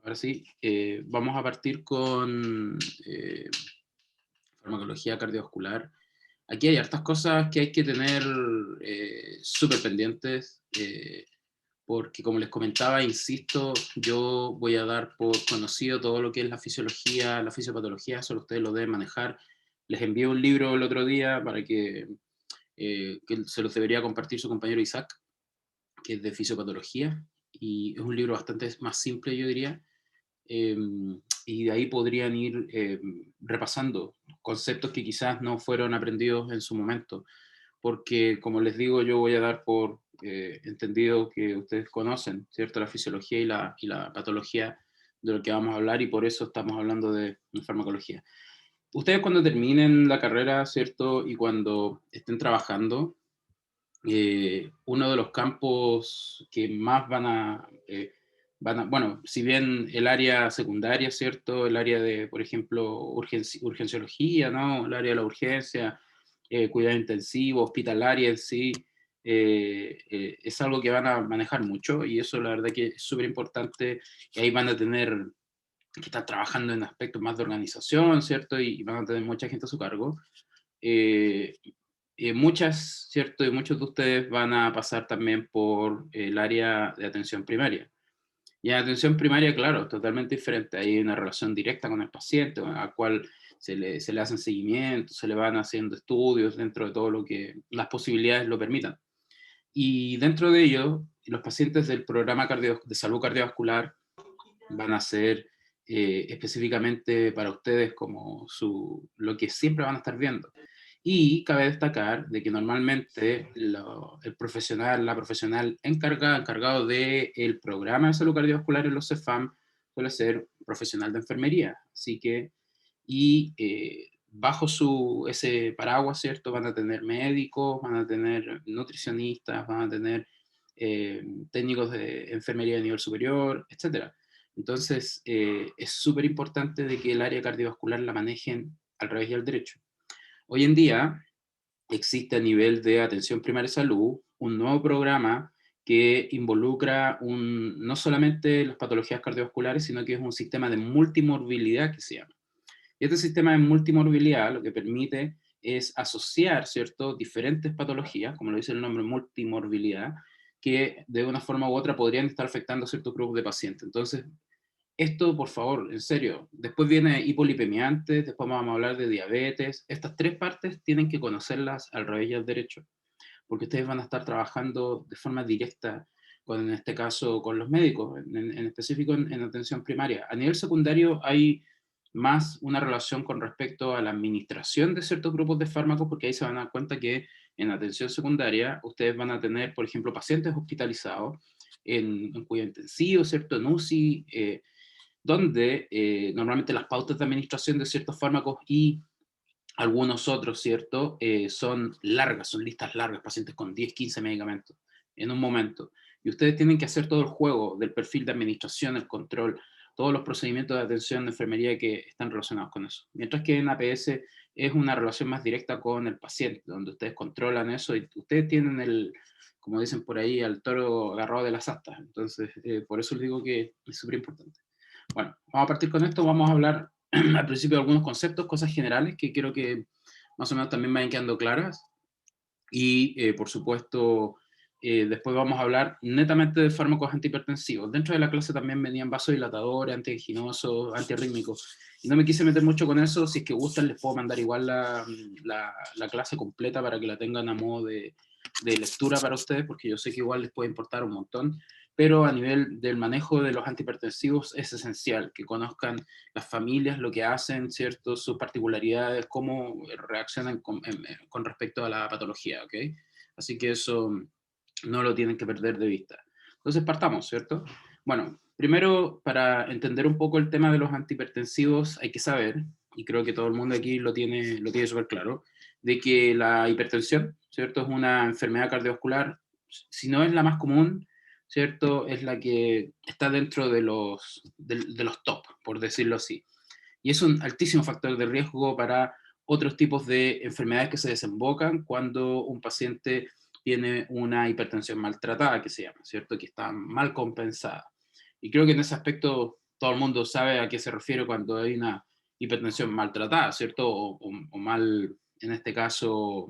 Ahora sí, vamos a partir con farmacología cardiovascular. Aquí hay hartas cosas que hay que tener súper pendientes, porque como les comentaba, insisto, yo voy a dar por conocido todo lo que es la fisiología, la fisiopatología, solo ustedes lo deben manejar. Les envié un libro el otro día para que se los debería compartir su compañero Isaac, que es de fisiopatología, y es un libro bastante más simple, yo diría, eh, y de ahí podrían ir repasando conceptos que quizás no fueron aprendidos en su momento, porque como les digo, yo voy a dar por entendido que ustedes conocen, ¿cierto? La fisiología y la patología de lo que vamos a hablar, y por eso estamos hablando de farmacología. Ustedes cuando terminen la carrera, ¿cierto? Y cuando estén trabajando, uno de los campos que más bueno, si bien el área secundaria, ¿cierto? El área de, por ejemplo, urgenciología, ¿no? El área de la urgencia, cuidado intensivo, hospitalaria en sí, es algo que van a manejar mucho, y eso la verdad que es súper importante, y ahí van a tener que estar trabajando en aspectos más de organización, ¿cierto? Y van a tener mucha gente a su cargo. Eh, muchas, ¿cierto? Y muchos de ustedes van a pasar también por el área de atención primaria. Y en atención primaria, claro, totalmente diferente. Hay una relación directa con el paciente, a cual se le hacen seguimientos, se le van haciendo estudios dentro de todo lo que las posibilidades lo permitan. Y dentro de ello, los pacientes del programa de salud cardiovascular van a ser específicamente para ustedes como lo que siempre van a estar viendo. Y cabe destacar de que normalmente el profesional, la profesional encargado del programa de salud cardiovascular en los CEFAM suele ser un profesional de enfermería. Así que, y bajo ese paraguas, ¿cierto? Van a tener médicos, van a tener nutricionistas, van a tener técnicos de enfermería de nivel superior, etcétera. Entonces, es súper importante de que el área cardiovascular la manejen al revés y al derecho. Hoy en día existe a nivel de atención primaria de salud un nuevo programa que involucra no solamente las patologías cardiovasculares, sino que es un sistema de multimorbilidad que se llama. Y este sistema de multimorbilidad lo que permite es asociar, ¿cierto?, diferentes patologías, como lo dice el nombre, multimorbilidad, que de una forma u otra podrían estar afectando a ciertos grupos de pacientes. Entonces, esto, por favor, en serio. Después viene hipolipemia antes, después vamos a hablar de diabetes. Estas tres partes tienen que conocerlas al revés y al derecho, porque ustedes van a estar trabajando de forma directa, en este caso, con los médicos, en específico en atención primaria. A nivel secundario hay más una relación con respecto a la administración de ciertos grupos de fármacos, porque ahí se van a dar cuenta que en atención secundaria ustedes van a tener, por ejemplo, pacientes hospitalizados en cuidado intensivo, ¿cierto? En UCI, donde normalmente las pautas de administración de ciertos fármacos y algunos otros, ¿cierto? Son largas, son listas largas, pacientes con 10, 15 medicamentos en un momento. Y ustedes tienen que hacer todo el juego del perfil de administración, el control, todos los procedimientos de atención de enfermería que están relacionados con eso. Mientras que en APS es una relación más directa con el paciente, donde ustedes controlan eso y ustedes tienen como dicen por ahí, al toro agarrado de las astas. Entonces, por eso les digo que es súper importante. Bueno, vamos a partir con esto, vamos a hablar al principio de algunos conceptos, cosas generales que quiero que más o menos también vayan quedando claras. Y, por supuesto, después vamos a hablar netamente de fármacos antihipertensivos. Dentro de la clase también venían vasodilatadores, antianginosos, antiarrítmicos. Y no me quise meter mucho con eso, si es que gustan les puedo mandar igual la clase completa para que la tengan a modo de lectura para ustedes, porque yo sé que igual les puede importar un montón, pero a nivel del manejo de los antihipertensivos es esencial que conozcan las familias, lo que hacen, ¿cierto? Sus particularidades, cómo reaccionan con respecto a la patología, ¿ok? Así que eso no lo tienen que perder de vista. Entonces partamos, ¿cierto? Bueno, primero, para entender un poco el tema de los antihipertensivos, hay que saber, y creo que todo el mundo aquí lo tiene súper claro, de que la hipertensión, ¿cierto? Es una enfermedad cardiovascular, si no es la más común, ¿cierto? Es la que está dentro de los top, por decirlo así. Y es un altísimo factor de riesgo para otros tipos de enfermedades que se desembocan cuando un paciente tiene una hipertensión maltratada, que se llama, ¿cierto? Que está mal compensada. Y creo que en ese aspecto todo el mundo sabe a qué se refiere cuando hay una hipertensión maltratada, ¿cierto? O mal, en este caso,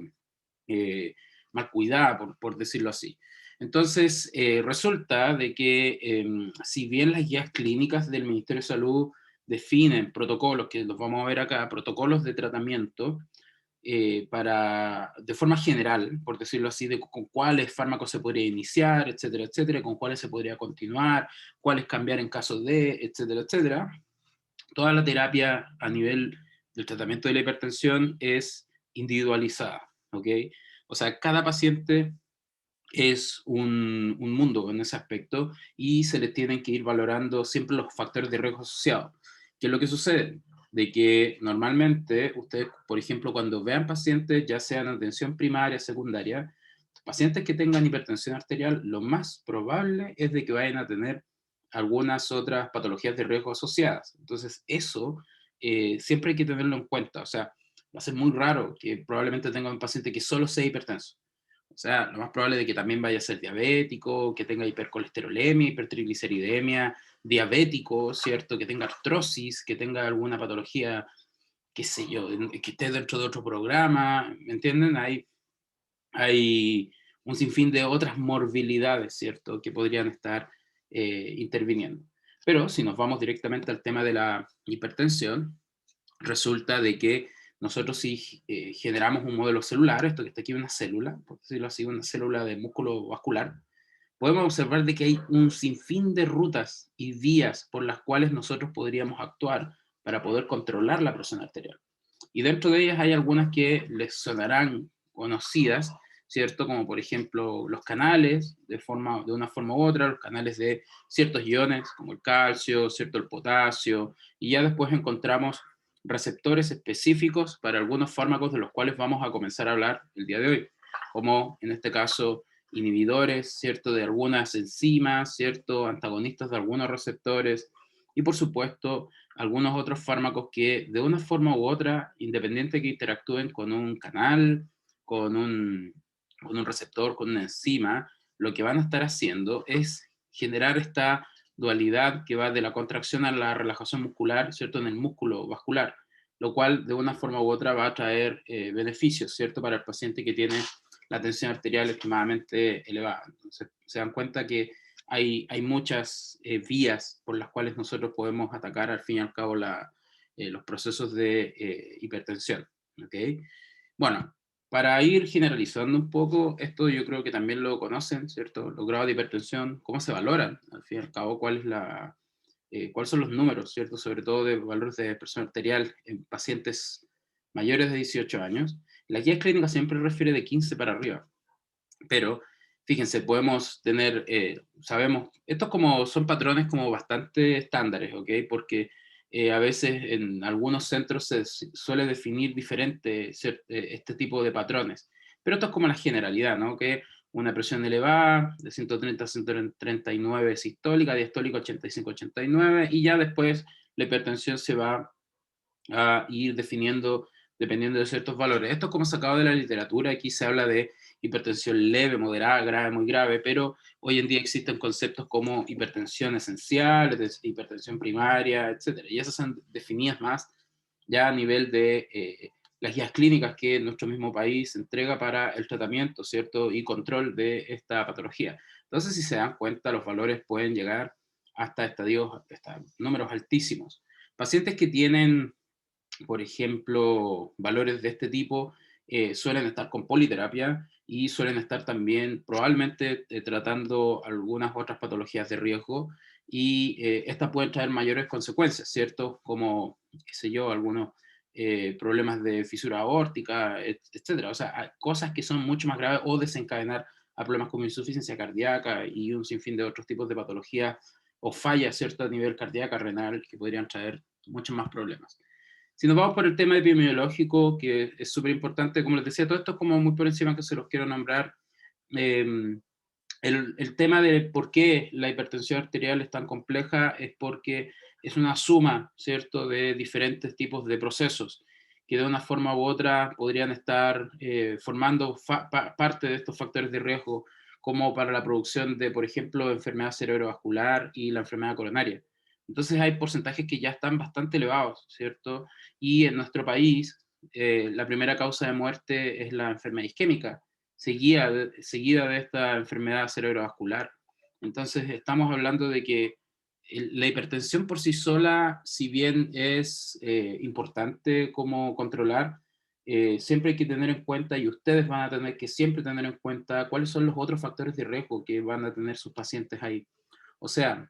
eh, mal cuidada, por decirlo así. Entonces, resulta de que si bien las guías clínicas del Ministerio de Salud definen protocolos, que los vamos a ver acá, protocolos de tratamiento, de forma general, por decirlo así, de con cuáles fármacos se podría iniciar, etcétera, etcétera, con cuáles se podría continuar, cuáles cambiar en caso de, etcétera, etcétera. Toda la terapia a nivel del tratamiento de la hipertensión es individualizada, ¿ok? O sea, cada paciente es un mundo en ese aspecto y se les tienen que ir valorando siempre los factores de riesgo asociados. ¿Qué es lo que sucede? De que normalmente ustedes, por ejemplo, cuando vean pacientes, ya sean atención primaria, secundaria, pacientes que tengan hipertensión arterial, lo más probable es de que vayan a tener algunas otras patologías de riesgo asociadas. Entonces, eso siempre hay que tenerlo en cuenta. O sea, va a ser muy raro que probablemente tenga un paciente que solo sea hipertenso. O sea, lo más probable es que también vaya a ser diabético, que tenga hipercolesterolemia, hipertrigliceridemia, diabético, ¿cierto? Que tenga artrosis, que tenga alguna patología, qué sé yo, que esté dentro de otro programa, ¿me entienden? Hay un sinfín de otras morbilidades, ¿cierto? Que podrían estar interviniendo. Pero si nos vamos directamente al tema de la hipertensión, resulta de que nosotros si generamos un modelo celular, esto que está aquí una célula, por decirlo así, una célula de músculo vascular, podemos observar de que hay un sinfín de rutas y vías por las cuales nosotros podríamos actuar para poder controlar la presión arterial. Y dentro de ellas hay algunas que les sonarán conocidas, ¿cierto? Como por ejemplo los canales, de una forma u otra, los canales de ciertos iones, como el calcio, ¿cierto? El potasio, y ya después encontramos receptores específicos para algunos fármacos de los cuales vamos a comenzar a hablar el día de hoy, como en este caso inhibidores, ¿cierto? De algunas enzimas, ¿cierto? Antagonistas de algunos receptores, y por supuesto algunos otros fármacos que de una forma u otra, independiente que interactúen con un canal, con un, con un receptor, con una enzima, lo que van a estar haciendo es generar esta dualidad que va de la contracción a la relajación muscular, ¿cierto? En el músculo vascular, lo cual de una forma u otra va a traer beneficios, ¿cierto? Para el paciente que tiene la tensión arterial extremadamente elevada. Entonces, se dan cuenta que hay muchas vías por las cuales nosotros podemos atacar al fin y al cabo los procesos de hipertensión. ¿Okay? Bueno, para ir generalizando un poco, esto yo creo que también lo conocen, ¿cierto? Los grados de hipertensión, cómo se valoran, al fin y al cabo, cuáles son los números, ¿cierto? Sobre todo de valores de presión arterial en pacientes mayores de 18 años. La guía clínica siempre refiere de 15 para arriba, pero fíjense, podemos tener, sabemos, estos como son patrones como bastante estándares, ¿ok? Porque a veces en algunos centros se suele definir diferente este tipo de patrones, pero esto es como la generalidad, ¿no? Que una presión elevada de 130 a 139 sistólica, diastólica 85-89, y ya después la hipertensión se va a ir definiendo dependiendo de ciertos valores. Esto es como sacado de la literatura, aquí se habla de hipertensión leve, moderada, grave, muy grave, pero hoy en día existen conceptos como hipertensión esencial, hipertensión primaria, etcétera, y esas son definidas más ya a nivel de las guías clínicas que nuestro mismo país entrega para el tratamiento, ¿cierto? Y control de esta patología. Entonces, si se dan cuenta, los valores pueden llegar hasta hasta números altísimos. Pacientes que tienen por ejemplo, valores de este tipo suelen estar con politerapia y suelen estar también probablemente tratando algunas otras patologías de riesgo y estas pueden traer mayores consecuencias, ¿cierto? Como, qué sé yo, algunos problemas de fisura aórtica, etcétera. O sea, hay cosas que son mucho más graves o desencadenar a problemas como insuficiencia cardíaca y un sinfín de otros tipos de patologías o fallas, ¿cierto? A nivel cardíaca, renal, que podrían traer muchos más problemas. Si nos vamos por el tema epidemiológico, que es súper importante, como les decía, todo esto es como muy por encima que se los quiero nombrar. Eh, el tema de por qué la hipertensión arterial es tan compleja es porque es una suma, ¿cierto?, de diferentes tipos de procesos que de una forma u otra podrían estar formando parte de estos factores de riesgo, como para la producción de, por ejemplo, enfermedad cerebrovascular y la enfermedad coronaria. Entonces hay porcentajes que ya están bastante elevados, ¿cierto? Y en nuestro país, la primera causa de muerte es la enfermedad isquémica, seguida de esta enfermedad cerebrovascular. Entonces estamos hablando de que la hipertensión por sí sola, si bien es importante como controlar, siempre hay que tener en cuenta, y ustedes van a tener que siempre tener en cuenta, cuáles son los otros factores de riesgo que van a tener sus pacientes ahí. O sea,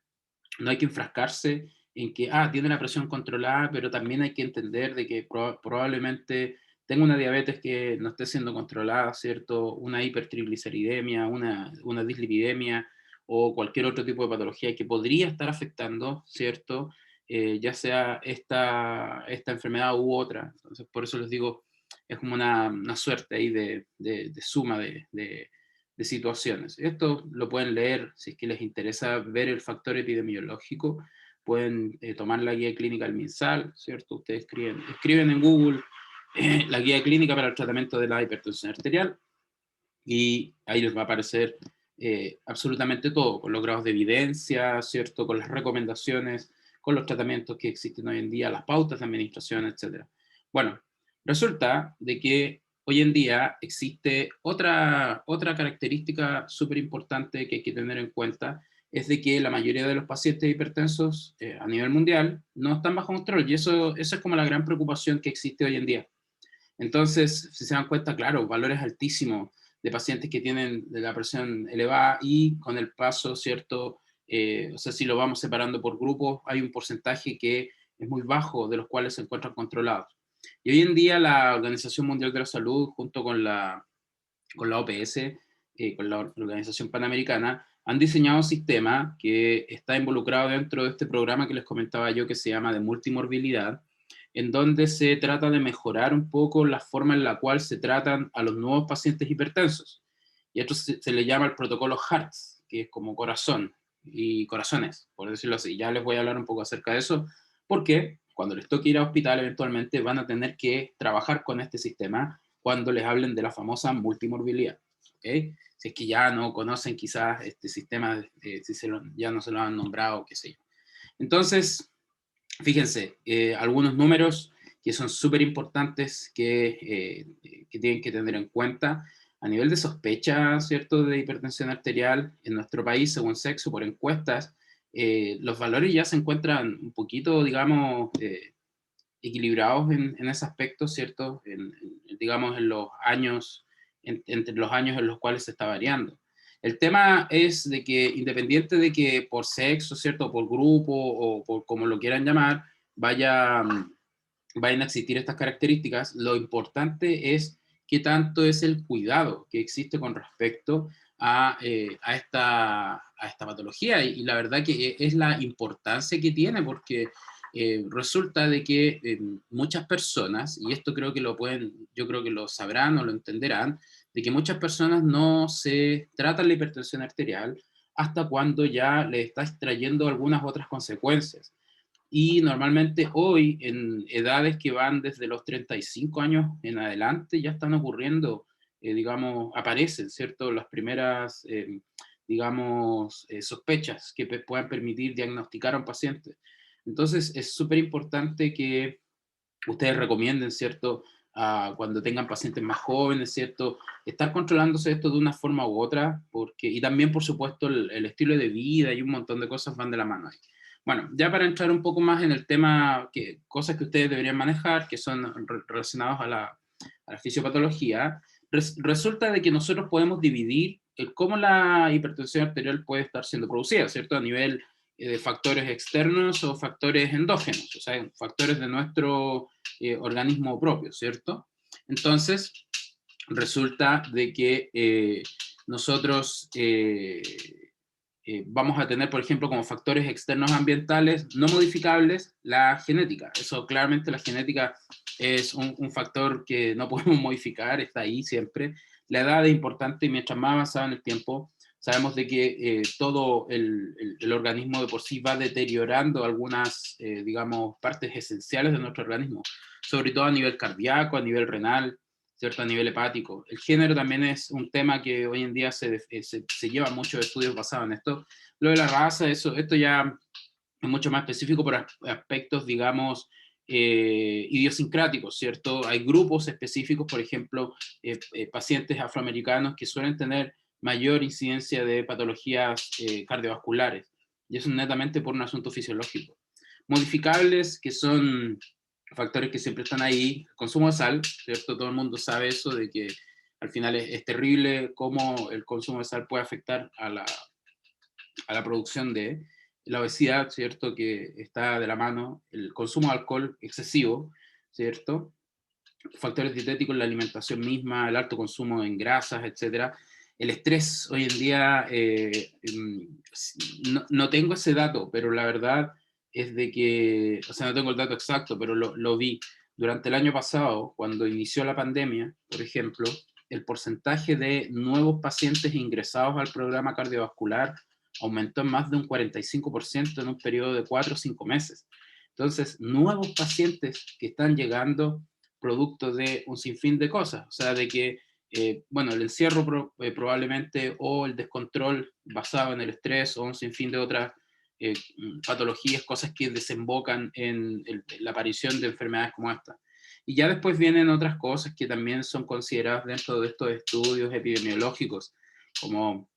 no hay que enfrascarse en que, tiene la presión controlada, pero también hay que entender de que probablemente tenga una diabetes que no esté siendo controlada, ¿cierto? Una hipertrigliceridemia, una dislipidemia o cualquier otro tipo de patología que podría estar afectando, ¿cierto? Ya sea esta enfermedad u otra. Entonces, por eso les digo, es como una suerte ahí de suma de situaciones. Esto lo pueden leer si es que les interesa ver el factor epidemiológico. Pueden tomar la guía clínica del MinSal, ¿cierto? Ustedes escriben en Google la guía clínica para el tratamiento de la hipertensión arterial y ahí les va a aparecer absolutamente todo, con los grados de evidencia, ¿cierto? Con las recomendaciones, con los tratamientos que existen hoy en día, las pautas de administración, etcétera. Bueno, resulta de que hoy en día existe otra característica súper importante que hay que tener en cuenta, es de que la mayoría de los pacientes hipertensos a nivel mundial no están bajo control, y eso es como la gran preocupación que existe hoy en día. Entonces, si se dan cuenta, claro, valores altísimos de pacientes que tienen la presión elevada y con el paso, ¿cierto? O sea, si lo vamos separando por grupos, hay un porcentaje que es muy bajo de los cuales se encuentran controlados. Y hoy en día la Organización Mundial de la Salud, junto con la OPS, con la Organización Panamericana, han diseñado un sistema que está involucrado dentro de este programa que les comentaba yo, que se llama de multimorbilidad, en donde se trata de mejorar un poco la forma en la cual se tratan a los nuevos pacientes hipertensos. Y esto se le llama el protocolo HEARTS, que es como corazón y corazones, por decirlo así. Ya les voy a hablar un poco acerca de eso, porque cuando les toque ir a hospital, eventualmente van a tener que trabajar con este sistema cuando les hablen de la famosa multimorbilidad. ¿Okay? Si es que ya no conocen quizás este sistema, si ya no se lo han nombrado, qué sé yo. Entonces, fíjense, algunos números que son súper importantes que tienen que tener en cuenta. A nivel de sospecha, ¿cierto?, de hipertensión arterial en nuestro país, según sexo, por encuestas, los valores ya se encuentran un poquito, digamos, equilibrados en ese aspecto, ¿cierto? Digamos, en los años, entre los años en los cuales se está variando. El tema es de que, independiente de que por sexo, ¿cierto? Por grupo o por como lo quieran llamar, vayan a existir estas características, lo importante es qué tanto es el cuidado que existe con respecto a esta patología. Y la verdad que es la importancia que tiene, porque resulta de que muchas personas, y esto creo que yo creo que lo sabrán o lo entenderán, de que muchas personas no se tratan la hipertensión arterial hasta cuando ya le está extrayendo algunas otras consecuencias. Y normalmente hoy, en edades que van desde los 35 años en adelante, ya están ocurriendo, digamos, aparecen, ¿cierto? Las primeras, digamos, sospechas que puedan permitir diagnosticar a un paciente. Entonces, es súper importante que ustedes recomienden, ¿cierto? Cuando tengan pacientes más jóvenes, ¿cierto? Estar controlándose esto de una forma u otra, y también, por supuesto, el estilo de vida y un montón de cosas van de la mano ahí. Bueno, ya para entrar un poco más en el tema, cosas que ustedes deberían manejar, que son relacionados a la fisiopatología, resulta de que nosotros podemos dividir cómo la hipertensión arterial puede estar siendo producida, ¿cierto? A nivel de factores externos o factores endógenos, o sea, factores de nuestro organismo propio, ¿cierto? Entonces, resulta de que nosotros vamos a tener, por ejemplo, como factores externos ambientales no modificables, la genética. Eso claramente la genética es un factor que no podemos modificar, está ahí siempre. La edad es importante y mientras más avanzada en el tiempo, sabemos de que todo el organismo de por sí va deteriorando algunas, digamos, partes esenciales de nuestro organismo, sobre todo a nivel cardíaco, a nivel renal, ¿cierto? A nivel hepático. El género también es un tema que hoy en día se lleva muchos estudios basados en esto. Lo de la raza, esto ya es mucho más específico por aspectos, digamos, idiosincráticos, ¿cierto? Hay grupos específicos, por ejemplo, pacientes afroamericanos que suelen tener mayor incidencia de patologías cardiovasculares, y eso es netamente por un asunto fisiológico. Modificables, que son factores que siempre están ahí, consumo de sal, ¿cierto? Todo el mundo sabe eso, de que al final es terrible cómo el consumo de sal puede afectar a la producción de la obesidad, ¿cierto? Que está de la mano, el consumo de alcohol excesivo, ¿cierto? Factores dietéticos en la alimentación misma, el alto consumo en grasas, etcétera. El estrés hoy en día, no tengo ese dato, pero la verdad es de que, o sea, no tengo el dato exacto, pero lo vi. Durante el año pasado, cuando inició la pandemia, por ejemplo, el porcentaje de nuevos pacientes ingresados al programa cardiovascular aumentó en más de un 45% en un periodo de 4 o 5 meses. Entonces, nuevos pacientes que están llegando producto de un sinfín de cosas, o sea, de que, bueno, el encierro probablemente, o el descontrol basado en el estrés, o un sinfín de otras patologías, cosas que desembocan en la aparición de enfermedades como esta. Y ya después vienen otras cosas que también son consideradas dentro de estos estudios epidemiológicos, como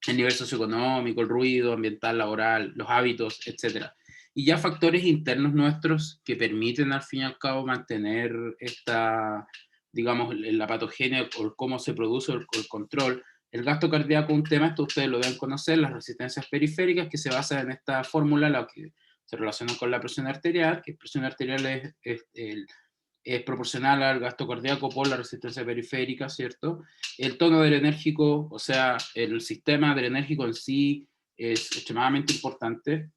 el nivel socioeconómico, el ruido ambiental, laboral, los hábitos, etcétera. Y ya factores internos nuestros que permiten al fin y al cabo mantener esta, digamos, la patogenia o cómo se produce el control. El gasto cardíaco es un tema, esto ustedes lo deben conocer, las resistencias periféricas, que se basa en esta fórmula, la que se relaciona con la presión arterial, que presión arterial es proporcional al gasto cardíaco por la resistencia periférica, ¿cierto? El tono adrenérgico, o sea, el sistema adrenérgico en sí es extremadamente importante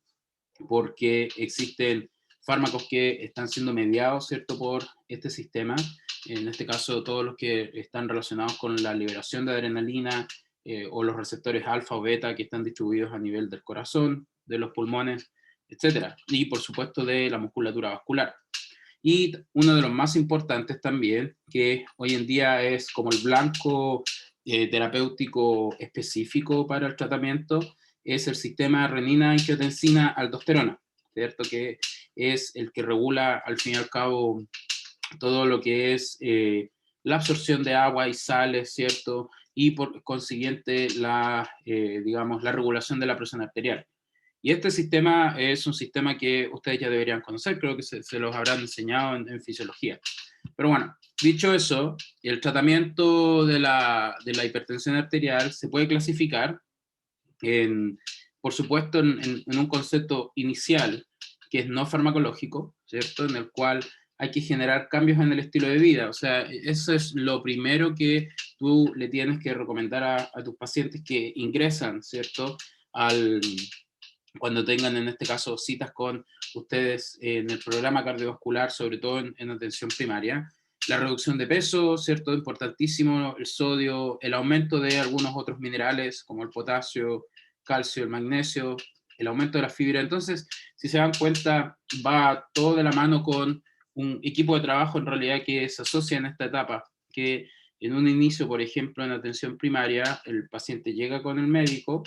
porque existen fármacos que están siendo mediados, ¿cierto?, por este sistema. En este caso, todos los que están relacionados con la liberación de adrenalina o los receptores alfa o beta que están distribuidos a nivel del corazón, de los pulmones, etcétera. Y por supuesto de la musculatura vascular. Y uno de los más importantes también, que hoy en día es como el blanco terapéutico específico para el tratamiento, es el sistema renina-angiotensina-aldosterona, ¿cierto? Que es el que regula al fin y al cabo todo lo que es la absorción de agua y sales, ¿cierto? Y por consiguiente digamos, la regulación de la presión arterial. Y este sistema es un sistema que ustedes ya deberían conocer, creo que se los habrán enseñado en fisiología. Pero bueno, dicho eso, el tratamiento de la hipertensión arterial se puede clasificar, en, por supuesto, en un concepto inicial, que es no farmacológico, ¿cierto? En el cual hay que generar cambios en el estilo de vida. O sea, eso es lo primero que tú le tienes que recomendar a tus pacientes que ingresan, ¿cierto? Al, Cuando tengan, en este caso, citas con ustedes en el programa cardiovascular, sobre todo en atención primaria. La reducción de peso, ¿cierto? Importantísimo, el sodio, el aumento de algunos otros minerales como el potasio, calcio, el magnesio, el aumento de la fibra. Entonces, si se dan cuenta, va todo de la mano con un equipo de trabajo en realidad que se asocia en esta etapa, que en un inicio, por ejemplo, en atención primaria, el paciente llega con el médico,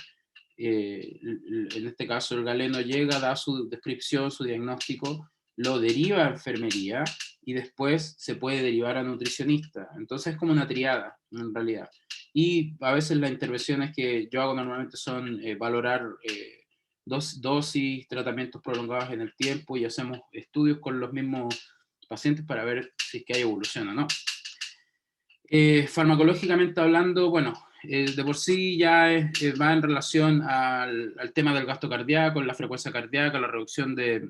en este caso el galeno llega, da su descripción, su diagnóstico, lo deriva a enfermería y después se puede derivar a nutricionista. Entonces es como una triada, en realidad. Y a veces las intervenciones que yo hago normalmente son valorar dosis, tratamientos prolongados en el tiempo, y hacemos estudios con los mismos pacientes para ver si es que hay evolución o no. Farmacológicamente hablando, bueno, de por sí ya va en relación al tema del gasto cardíaco, la frecuencia cardíaca, la reducción de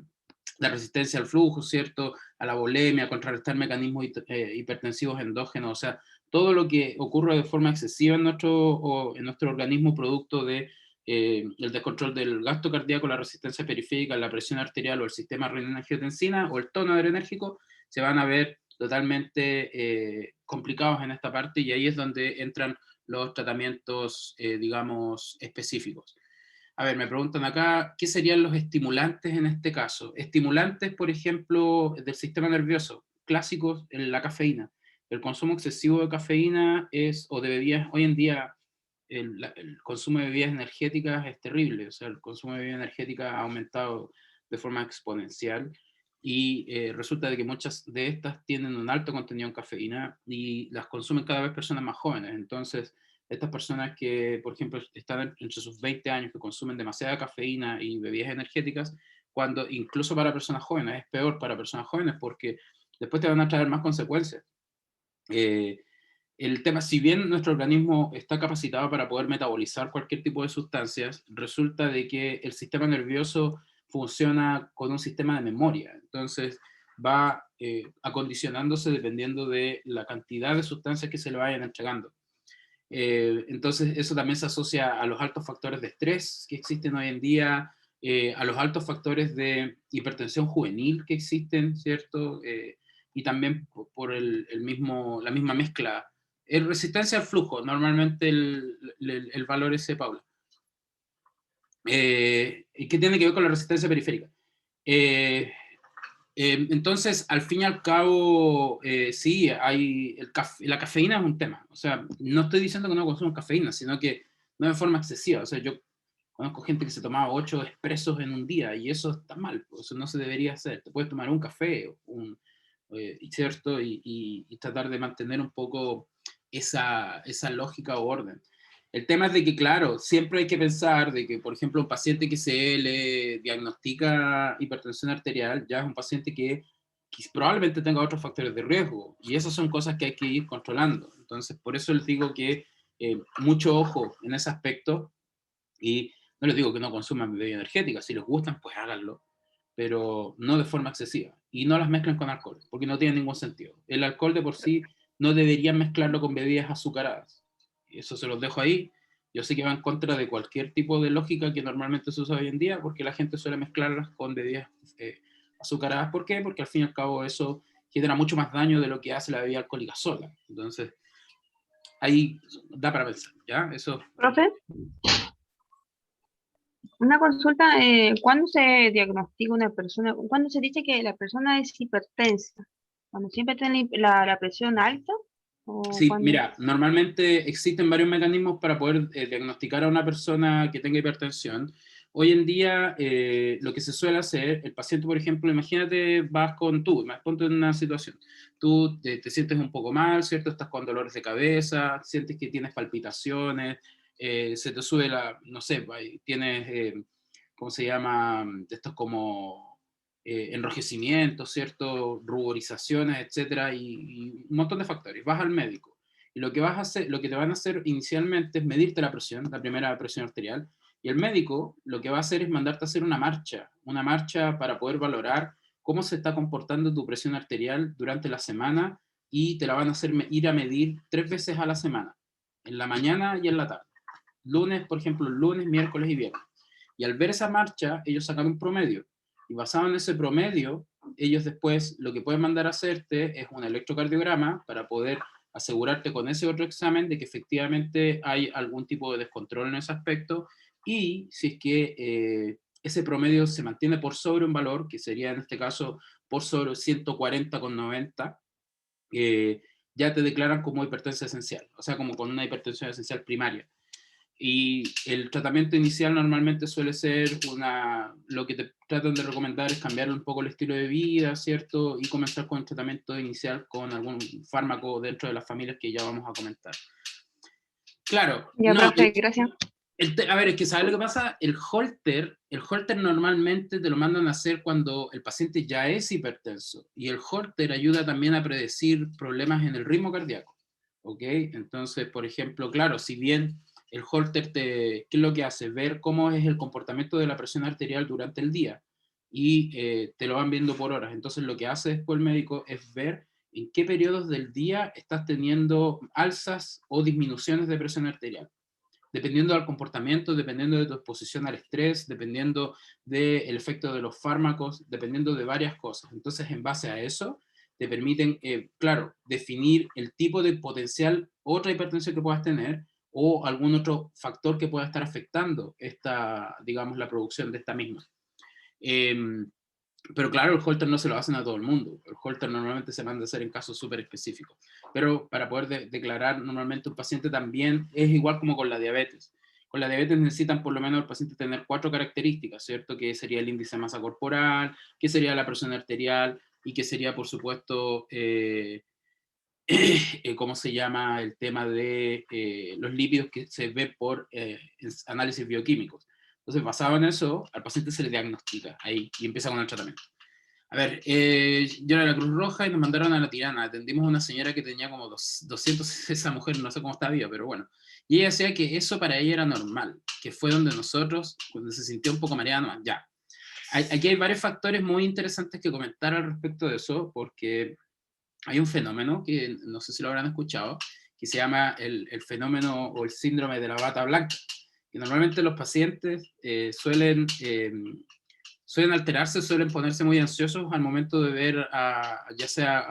la resistencia al flujo, ¿cierto? A la volemia, contrarrestar mecanismos hipertensivos endógenos, o sea, todo lo que ocurre de forma excesiva en nuestro organismo producto de el descontrol del gasto cardíaco, la resistencia periférica, la presión arterial o el sistema renina-angiotensina o el tono adrenérgico, se van a ver totalmente complicados en esta parte, y ahí es donde entran los tratamientos, digamos, específicos. A ver, me preguntan acá, ¿qué serían los estimulantes en este caso? Estimulantes, por ejemplo, del sistema nervioso, clásicos, la cafeína. El consumo excesivo de cafeína o de bebidas, hoy en día el consumo de bebidas energéticas es terrible, o sea, el consumo de bebidas energéticas ha aumentado de forma exponencial, y resulta de que muchas de estas tienen un alto contenido en cafeína y las consumen cada vez personas más jóvenes. Entonces, estas personas que, por ejemplo, están entre sus 20 años, que consumen demasiada cafeína y bebidas energéticas, cuando incluso para personas jóvenes, es peor para personas jóvenes porque después te van a traer más consecuencias. El tema, si bien nuestro organismo está capacitado para poder metabolizar cualquier tipo de sustancias, resulta de que el sistema nervioso funciona con un sistema de memoria. Entonces va acondicionándose dependiendo de la cantidad de sustancias que se le vayan entregando. Entonces eso también se asocia a los altos factores de estrés que existen hoy en día, a los altos factores de hipertensión juvenil que existen, ¿cierto? Y también por la misma mezcla. Resistencia al flujo, normalmente el valor es Paula. ¿Y qué tiene que ver con la resistencia periférica? Entonces, al fin y al cabo, sí, la cafeína es un tema. O sea, no estoy diciendo que no consumo cafeína, sino que no de forma excesiva. O sea, yo conozco gente que se tomaba 8 expresos en un día y eso está mal, pues, eso no se debería hacer. Te puedes tomar un café, ¿cierto? Y tratar de mantener un poco esa lógica o orden. El tema es de que, claro, siempre hay que pensar de que, por ejemplo, un paciente que se le diagnostica hipertensión arterial ya es un paciente que probablemente tenga otros factores de riesgo, y esas son cosas que hay que ir controlando. Entonces, por eso les digo que mucho ojo en ese aspecto, y no les digo que no consuman bebidas energéticas, si les gustan, pues háganlo, pero no de forma excesiva, y no las mezclen con alcohol, porque no tiene ningún sentido. El alcohol de por sí no deberían mezclarlo con bebidas azucaradas. Eso se los dejo ahí. Yo sé que va en contra de cualquier tipo de lógica que normalmente se usa hoy en día, porque la gente suele mezclarlas con bebidas azucaradas. ¿Por qué? Porque al fin y al cabo eso genera mucho más daño de lo que hace la bebida alcohólica sola. Entonces, ahí da para pensar, ¿ya? Eso. Profe, una consulta, ¿cuándo se diagnostica una persona? ¿Cuándo se dice que la persona es hipertensa? ¿Cuando siempre tiene la presión alta? ¿O Sí, cuando? mira, normalmente existen varios mecanismos para poder diagnosticar a una persona que tenga hipertensión. Hoy en día, lo que se suele hacer, el paciente, por ejemplo, imagínate, vas con tú, ponte en una situación, tú te sientes un poco mal, ¿cierto? Estás con dolores de cabeza, sientes que tienes palpitaciones, se te sube no sé, tienes, ¿cómo se llama? Estos como enrojecimientos, ¿cierto? Ruborizaciones, etcétera, y un montón de factores. Vas al médico y lo que vas a hacer, lo que te van a hacer inicialmente es medirte la presión, la primera presión arterial, y el médico lo que va a hacer es mandarte a hacer una marcha para poder valorar cómo se está comportando tu presión arterial durante la semana, y te la van a hacer ir a medir 3 veces a la semana, en la mañana y en la tarde. Lunes, por ejemplo, lunes, miércoles y viernes. Y al ver esa marcha, ellos sacan un promedio. Y basado en ese promedio, ellos después lo que pueden mandar a hacerte es un electrocardiograma para poder asegurarte con ese otro examen de que efectivamente hay algún tipo de descontrol en ese aspecto, y si es que ese promedio se mantiene por sobre un valor, que sería en este caso por sobre 140,90, ya te declaran como hipertensión esencial, o sea, como con una hipertensión esencial primaria. Y el tratamiento inicial normalmente suele ser lo que te tratan de recomendar es cambiar un poco el estilo de vida, ¿cierto? Y comenzar con el tratamiento inicial con algún fármaco dentro de las familias que ya vamos a comentar. Claro, Ya, no, profe, gracias. a ver, es que ¿sabes lo que pasa? El holter normalmente te lo mandan a hacer cuando el paciente ya es hipertenso, y el holter ayuda también a predecir problemas en el ritmo cardíaco, ¿ok? Entonces, por ejemplo, claro, si bien el holter ¿qué es lo que hace? Ver cómo es el comportamiento de la presión arterial durante el día, y te lo van viendo por horas. Entonces, lo que hace después el médico es ver en qué periodos del día estás teniendo alzas o disminuciones de presión arterial, dependiendo del comportamiento, dependiendo de tu exposición al estrés, dependiendo del efecto de los fármacos, dependiendo de varias cosas. Entonces, en base a eso, te permiten, claro, definir el tipo de potencial otra hipertensión que puedas tener, o algún otro factor que pueda estar afectando digamos, la producción de esta misma. Eh, pero claro, el holter no se lo hacen a todo el mundo. El holter normalmente se manda a hacer en casos súper específicos. Pero para poder declarar normalmente un paciente también es igual como con la diabetes. con la diabetes necesitan por lo menos el paciente tener 4 características, ¿cierto? Que sería el índice de masa corporal, que sería la presión arterial y que sería, por supuesto, ¿cómo se llama? El tema de los lípidos que se ve por análisis bioquímicos. Entonces, basado en eso, al paciente se le diagnostica ahí y empieza con el tratamiento. A ver, yo era de la Cruz Roja y nos mandaron a La Tirana. Atendimos a una señora que tenía como 200, esa mujer no sé cómo está viva, pero bueno. Y ella decía que eso para ella era normal, que fue donde nosotros, cuando se sintió un poco mareada, no, ya. Aquí hay varios factores muy interesantes que comentar al respecto de eso, porque hay un fenómeno que no sé si lo habrán escuchado, que se llama el fenómeno o el síndrome de la bata blanca, que normalmente los pacientes suelen alterarse, suelen ponerse muy ansiosos al momento de ver ya sea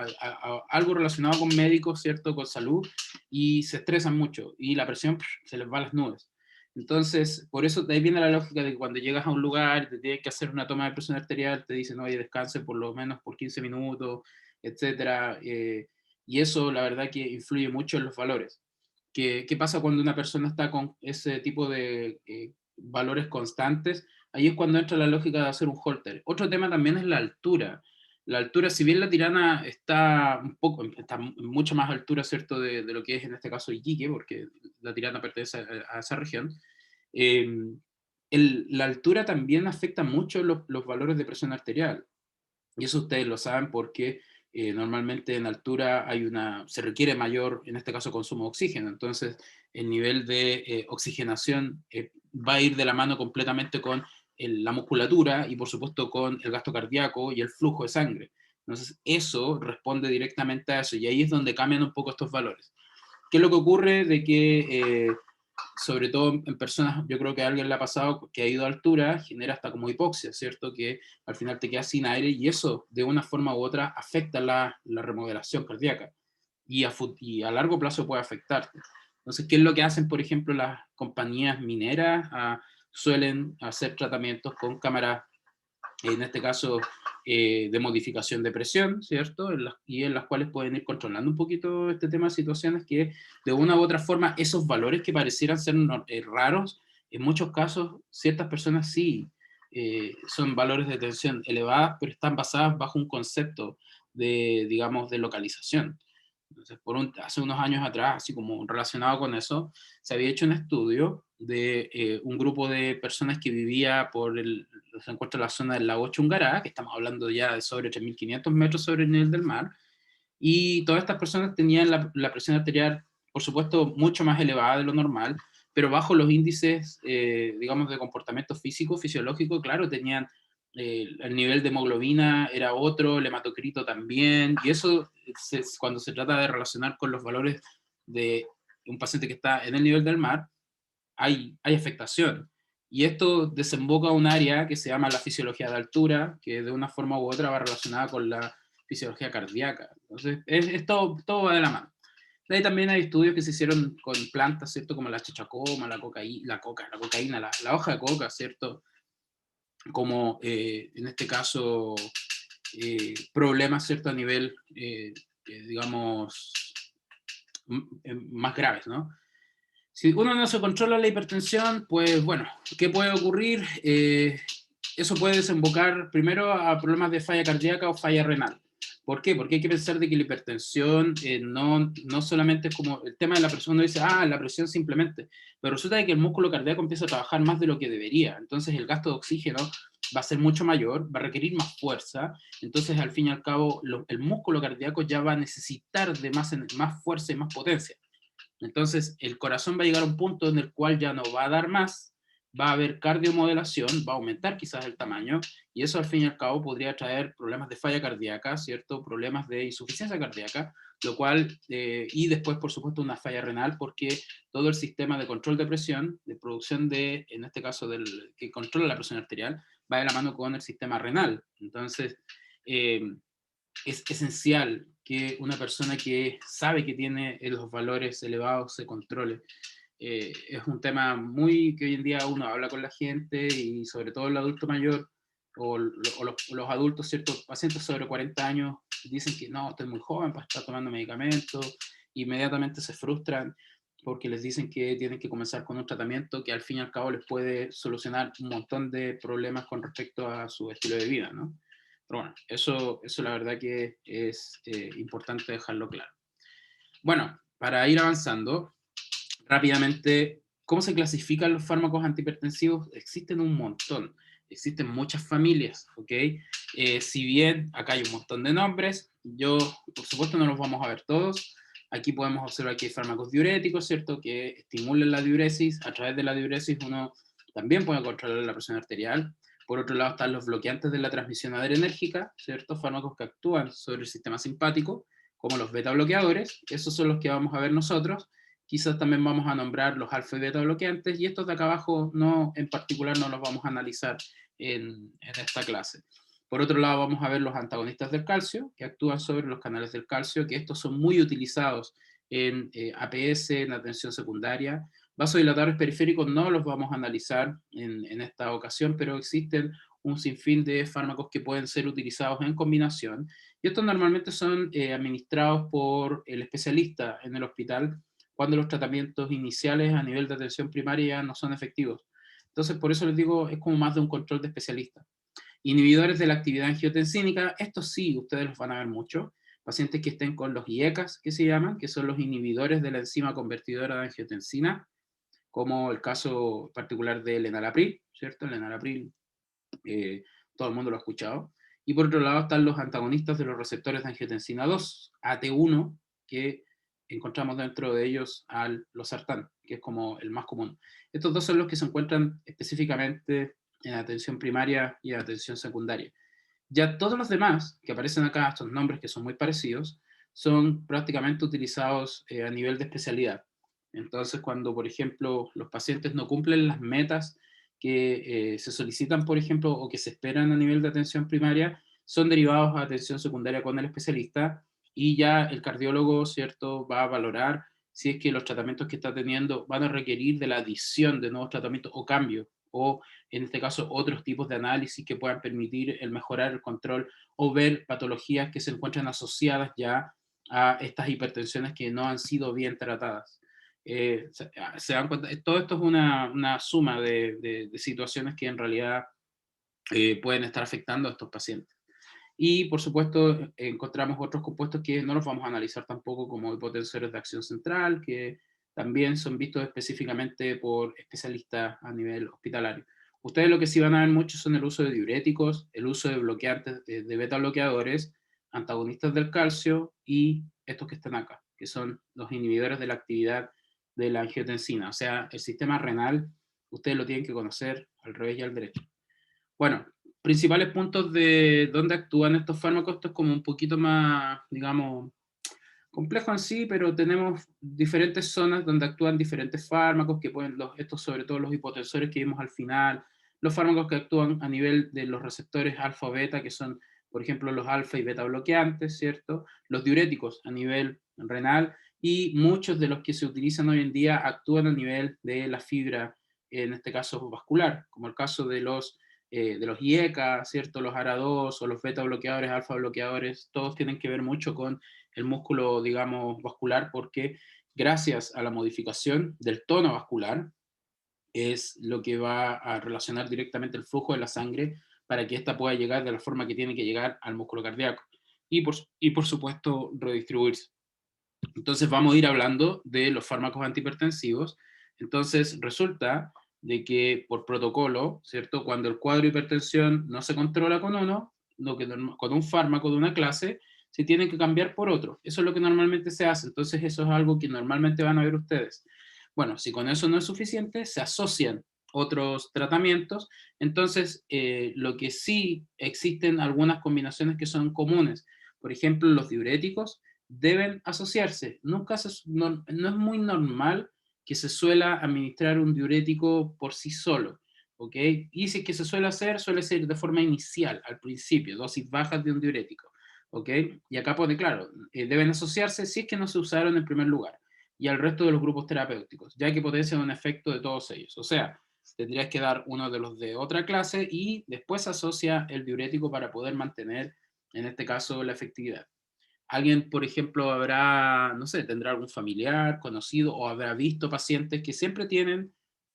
algo relacionado con médicos, ¿cierto? Con salud, y se estresan mucho, y la presión se les va a las nubes. Entonces, por eso de ahí viene la lógica de que cuando llegas a un lugar y te tienes que hacer una toma de presión arterial, te dicen, oye, descanse por lo menos por 15 minutos, etcétera. Y eso, la verdad, que influye mucho en los valores. ¿Qué pasa cuando una persona está con ese tipo de valores constantes? Ahí es cuando entra la lógica de hacer un holter. Otro tema también es la altura. La altura, si bien La Tirana está está mucho más altura, ¿cierto?, de lo que es en este caso Iquique, porque La Tirana pertenece a esa región, eh, la altura también afecta mucho los valores de presión arterial. Y eso ustedes lo saben porque normalmente en altura se requiere mayor, en este caso, consumo de oxígeno. Entonces, el nivel de oxigenación va a ir de la mano completamente con la musculatura y, por supuesto, con el gasto cardíaco y el flujo de sangre. Entonces, eso responde directamente a eso. Y ahí es donde cambian un poco estos valores. ¿Qué es lo que ocurre? De que sobre todo en personas, yo creo que a alguien le ha pasado que ha ido a altura, genera hasta como hipoxia, ¿cierto? Que al final te quedas sin aire y eso de una forma u otra afecta la remodelación cardíaca y a largo plazo puede afectarte. Entonces, ¿qué es lo que hacen, por ejemplo, las compañías mineras? Suelen hacer tratamientos con cámaras, en este caso de modificación de presión, ¿cierto? Y en las cuales pueden ir controlando un poquito este tema de situaciones que de una u otra forma esos valores que parecieran ser raros, en muchos casos ciertas personas sí son valores de tensión elevadas, pero están basadas bajo un concepto de, digamos, de localización. Entonces, hace unos años atrás, así como relacionado con eso, se había hecho un estudio de un grupo de personas que vivía se encuentra en la zona del lago Chungará, que estamos hablando ya de sobre 3.500 metros sobre el nivel del mar, y todas estas personas tenían la presión arterial, por supuesto, mucho más elevada de lo normal, pero bajo los índices, digamos, de comportamiento físico, fisiológico, claro, tenían el nivel de hemoglobina era otro, el hematocrito también, y eso cuando se trata de relacionar con los valores de un paciente que está en el nivel del mar, hay afectación. Y esto desemboca a un área que se llama la fisiología de altura, que de una forma u otra va relacionada con la fisiología cardíaca. Entonces, todo va de la mano. De ahí también hay estudios que se hicieron con plantas, ¿cierto? Como la chichacoma, la cocaína, la hoja de coca, ¿cierto? Como en este caso problemas, ¿cierto? A nivel, digamos, más graves, ¿no? Si uno no se controla la hipertensión, pues bueno, ¿qué puede ocurrir? Eso puede desembocar primero a problemas de falla cardíaca o falla renal. ¿Por qué? Porque hay que pensar de que la hipertensión no solamente es como el tema de la presión, uno dice, la presión simplemente, pero resulta de que el músculo cardíaco empieza a trabajar más de lo que debería, entonces el gasto de oxígeno va a ser mucho mayor, va a requerir más fuerza, entonces al fin y al cabo el músculo cardíaco ya va a necesitar de más fuerza y más potencia. Entonces, el corazón va a llegar a un punto en el cual ya no va a dar más, va a haber cardiomodelación, va a aumentar quizás el tamaño, y eso al fin y al cabo podría traer problemas de falla cardíaca, ¿cierto? Problemas de insuficiencia cardíaca, lo cual, y después, por supuesto, una falla renal, porque todo el sistema de control de presión, de producción en este caso, que controla la presión arterial, va de la mano con el sistema renal. Entonces, eh, es esencial que una persona que sabe que tiene los valores elevados se controle. Es un tema muy que hoy en día uno habla con la gente y sobre todo el adulto mayor o los adultos, ciertos pacientes sobre 40 años dicen que no, estoy muy joven para estar tomando medicamentos, inmediatamente se frustran porque les dicen que tienen que comenzar con un tratamiento que al fin y al cabo les puede solucionar un montón de problemas con respecto a su estilo de vida, ¿no? Pero bueno, eso la verdad que es importante dejarlo claro. Bueno, para ir avanzando rápidamente, ¿cómo se clasifican los fármacos antihipertensivos? Existen un montón, existen muchas familias, ¿ok? Si bien acá hay un montón de nombres, yo por supuesto no los vamos a ver todos. Aquí podemos observar que hay fármacos diuréticos, ¿cierto? Que estimulan la diuresis. A través de la diuresis uno también puede controlar la presión arterial. Por otro lado están los bloqueantes de la transmisión adrenérgica, ¿cierto? Fármacos que actúan sobre el sistema simpático, como los beta bloqueadores. Esos son los que vamos a ver nosotros. Quizás también vamos a nombrar los alfa y beta bloqueantes, y estos de acá abajo no, en particular no los vamos a analizar en esta clase. Por otro lado vamos a ver los antagonistas del calcio, que actúan sobre los canales del calcio, que estos son muy utilizados en APS, en atención secundaria. Vasodilatadores periféricos no los vamos a analizar en esta ocasión, pero existen un sinfín de fármacos que pueden ser utilizados en combinación, y estos normalmente son administrados por el especialista en el hospital cuando los tratamientos iniciales a nivel de atención primaria no son efectivos. Entonces, por eso les digo, es como más de un control de especialista. Inhibidores de la actividad angiotensínica, estos sí, ustedes los van a ver mucho. Pacientes que estén con los IECAS, que se llaman, que son los inhibidores de la enzima convertidora de angiotensina, como el caso particular del enalapril, ¿cierto? El enalapril, todo el mundo lo ha escuchado. Y por otro lado están los antagonistas de los receptores de angiotensina 2, AT1, que encontramos dentro de ellos al losartán, que es como el más común. Estos dos son los que se encuentran específicamente en atención primaria y en atención secundaria. Ya todos los demás que aparecen acá, estos nombres que son muy parecidos, son prácticamente utilizados a nivel de especialidad. Entonces, cuando, por ejemplo, los pacientes no cumplen las metas que se solicitan, por ejemplo, o que se esperan a nivel de atención primaria, son derivados a atención secundaria con el especialista, y ya el cardiólogo, ¿cierto?, va a valorar si es que los tratamientos que está teniendo van a requerir de la adición de nuevos tratamientos o cambio, o en este caso otros tipos de análisis que puedan permitir el mejorar el control o ver patologías que se encuentran asociadas ya a estas hipertensiones que no han sido bien tratadas. Se dan cuenta, todo esto es una suma de situaciones que en realidad pueden estar afectando a estos pacientes. Y por supuesto encontramos otros compuestos que no los vamos a analizar tampoco, como hipotensores de acción central, que también son vistos específicamente por especialistas a nivel hospitalario. Ustedes lo que sí van a ver mucho son el uso de diuréticos, el uso de bloqueantes, de beta bloqueadores, antagonistas del calcio, y estos que están acá, que son los inhibidores de la actividad de la angiotensina. O sea, el sistema renal, ustedes lo tienen que conocer al revés y al derecho. Bueno, principales puntos de dónde actúan estos fármacos. Esto es como un poquito más, digamos, complejo en sí, pero tenemos diferentes zonas donde actúan diferentes fármacos, que pueden, estos sobre todo los hipotensores que vimos al final, los fármacos que actúan a nivel de los receptores alfa o beta, que son, por ejemplo, los alfa y beta bloqueantes, ¿cierto? Los diuréticos a nivel renal, y muchos de los que se utilizan hoy en día actúan a nivel de la fibra, en este caso vascular, como el caso de los IECA, ¿cierto? Los ARA2 o los beta bloqueadores, alfa bloqueadores, todos tienen que ver mucho con el músculo, digamos, vascular, porque gracias a la modificación del tono vascular es lo que va a relacionar directamente el flujo de la sangre para que ésta pueda llegar de la forma que tiene que llegar al músculo cardíaco y por supuesto redistribuirse. Entonces vamos a ir hablando de los fármacos antihipertensivos. Entonces resulta de que por protocolo, ¿cierto? Cuando el cuadro de hipertensión no se controla con uno, con un fármaco de una clase, se tiene que cambiar por otro. Eso es lo que normalmente se hace. Entonces eso es algo que normalmente van a ver ustedes. Bueno, si con eso no es suficiente, se asocian otros tratamientos. Entonces, lo que sí existen algunas combinaciones que son comunes. Por ejemplo, los diuréticos deben asociarse. Nunca no es muy normal que se suela administrar un diurético por sí solo, ¿ok? Y si es que se suele hacer, suele ser de forma inicial, al principio, dosis bajas de un diurético, ¿ok? Y acá pone claro, deben asociarse si es que no se usaron en primer lugar, y al resto de los grupos terapéuticos, ya que potencian un efecto de todos ellos. O sea, tendrías que dar uno de los de otra clase y después asocia el diurético para poder mantener, en este caso, la efectividad. Alguien, por ejemplo, habrá, no sé, tendrá algún familiar, conocido, o habrá visto pacientes que siempre tienen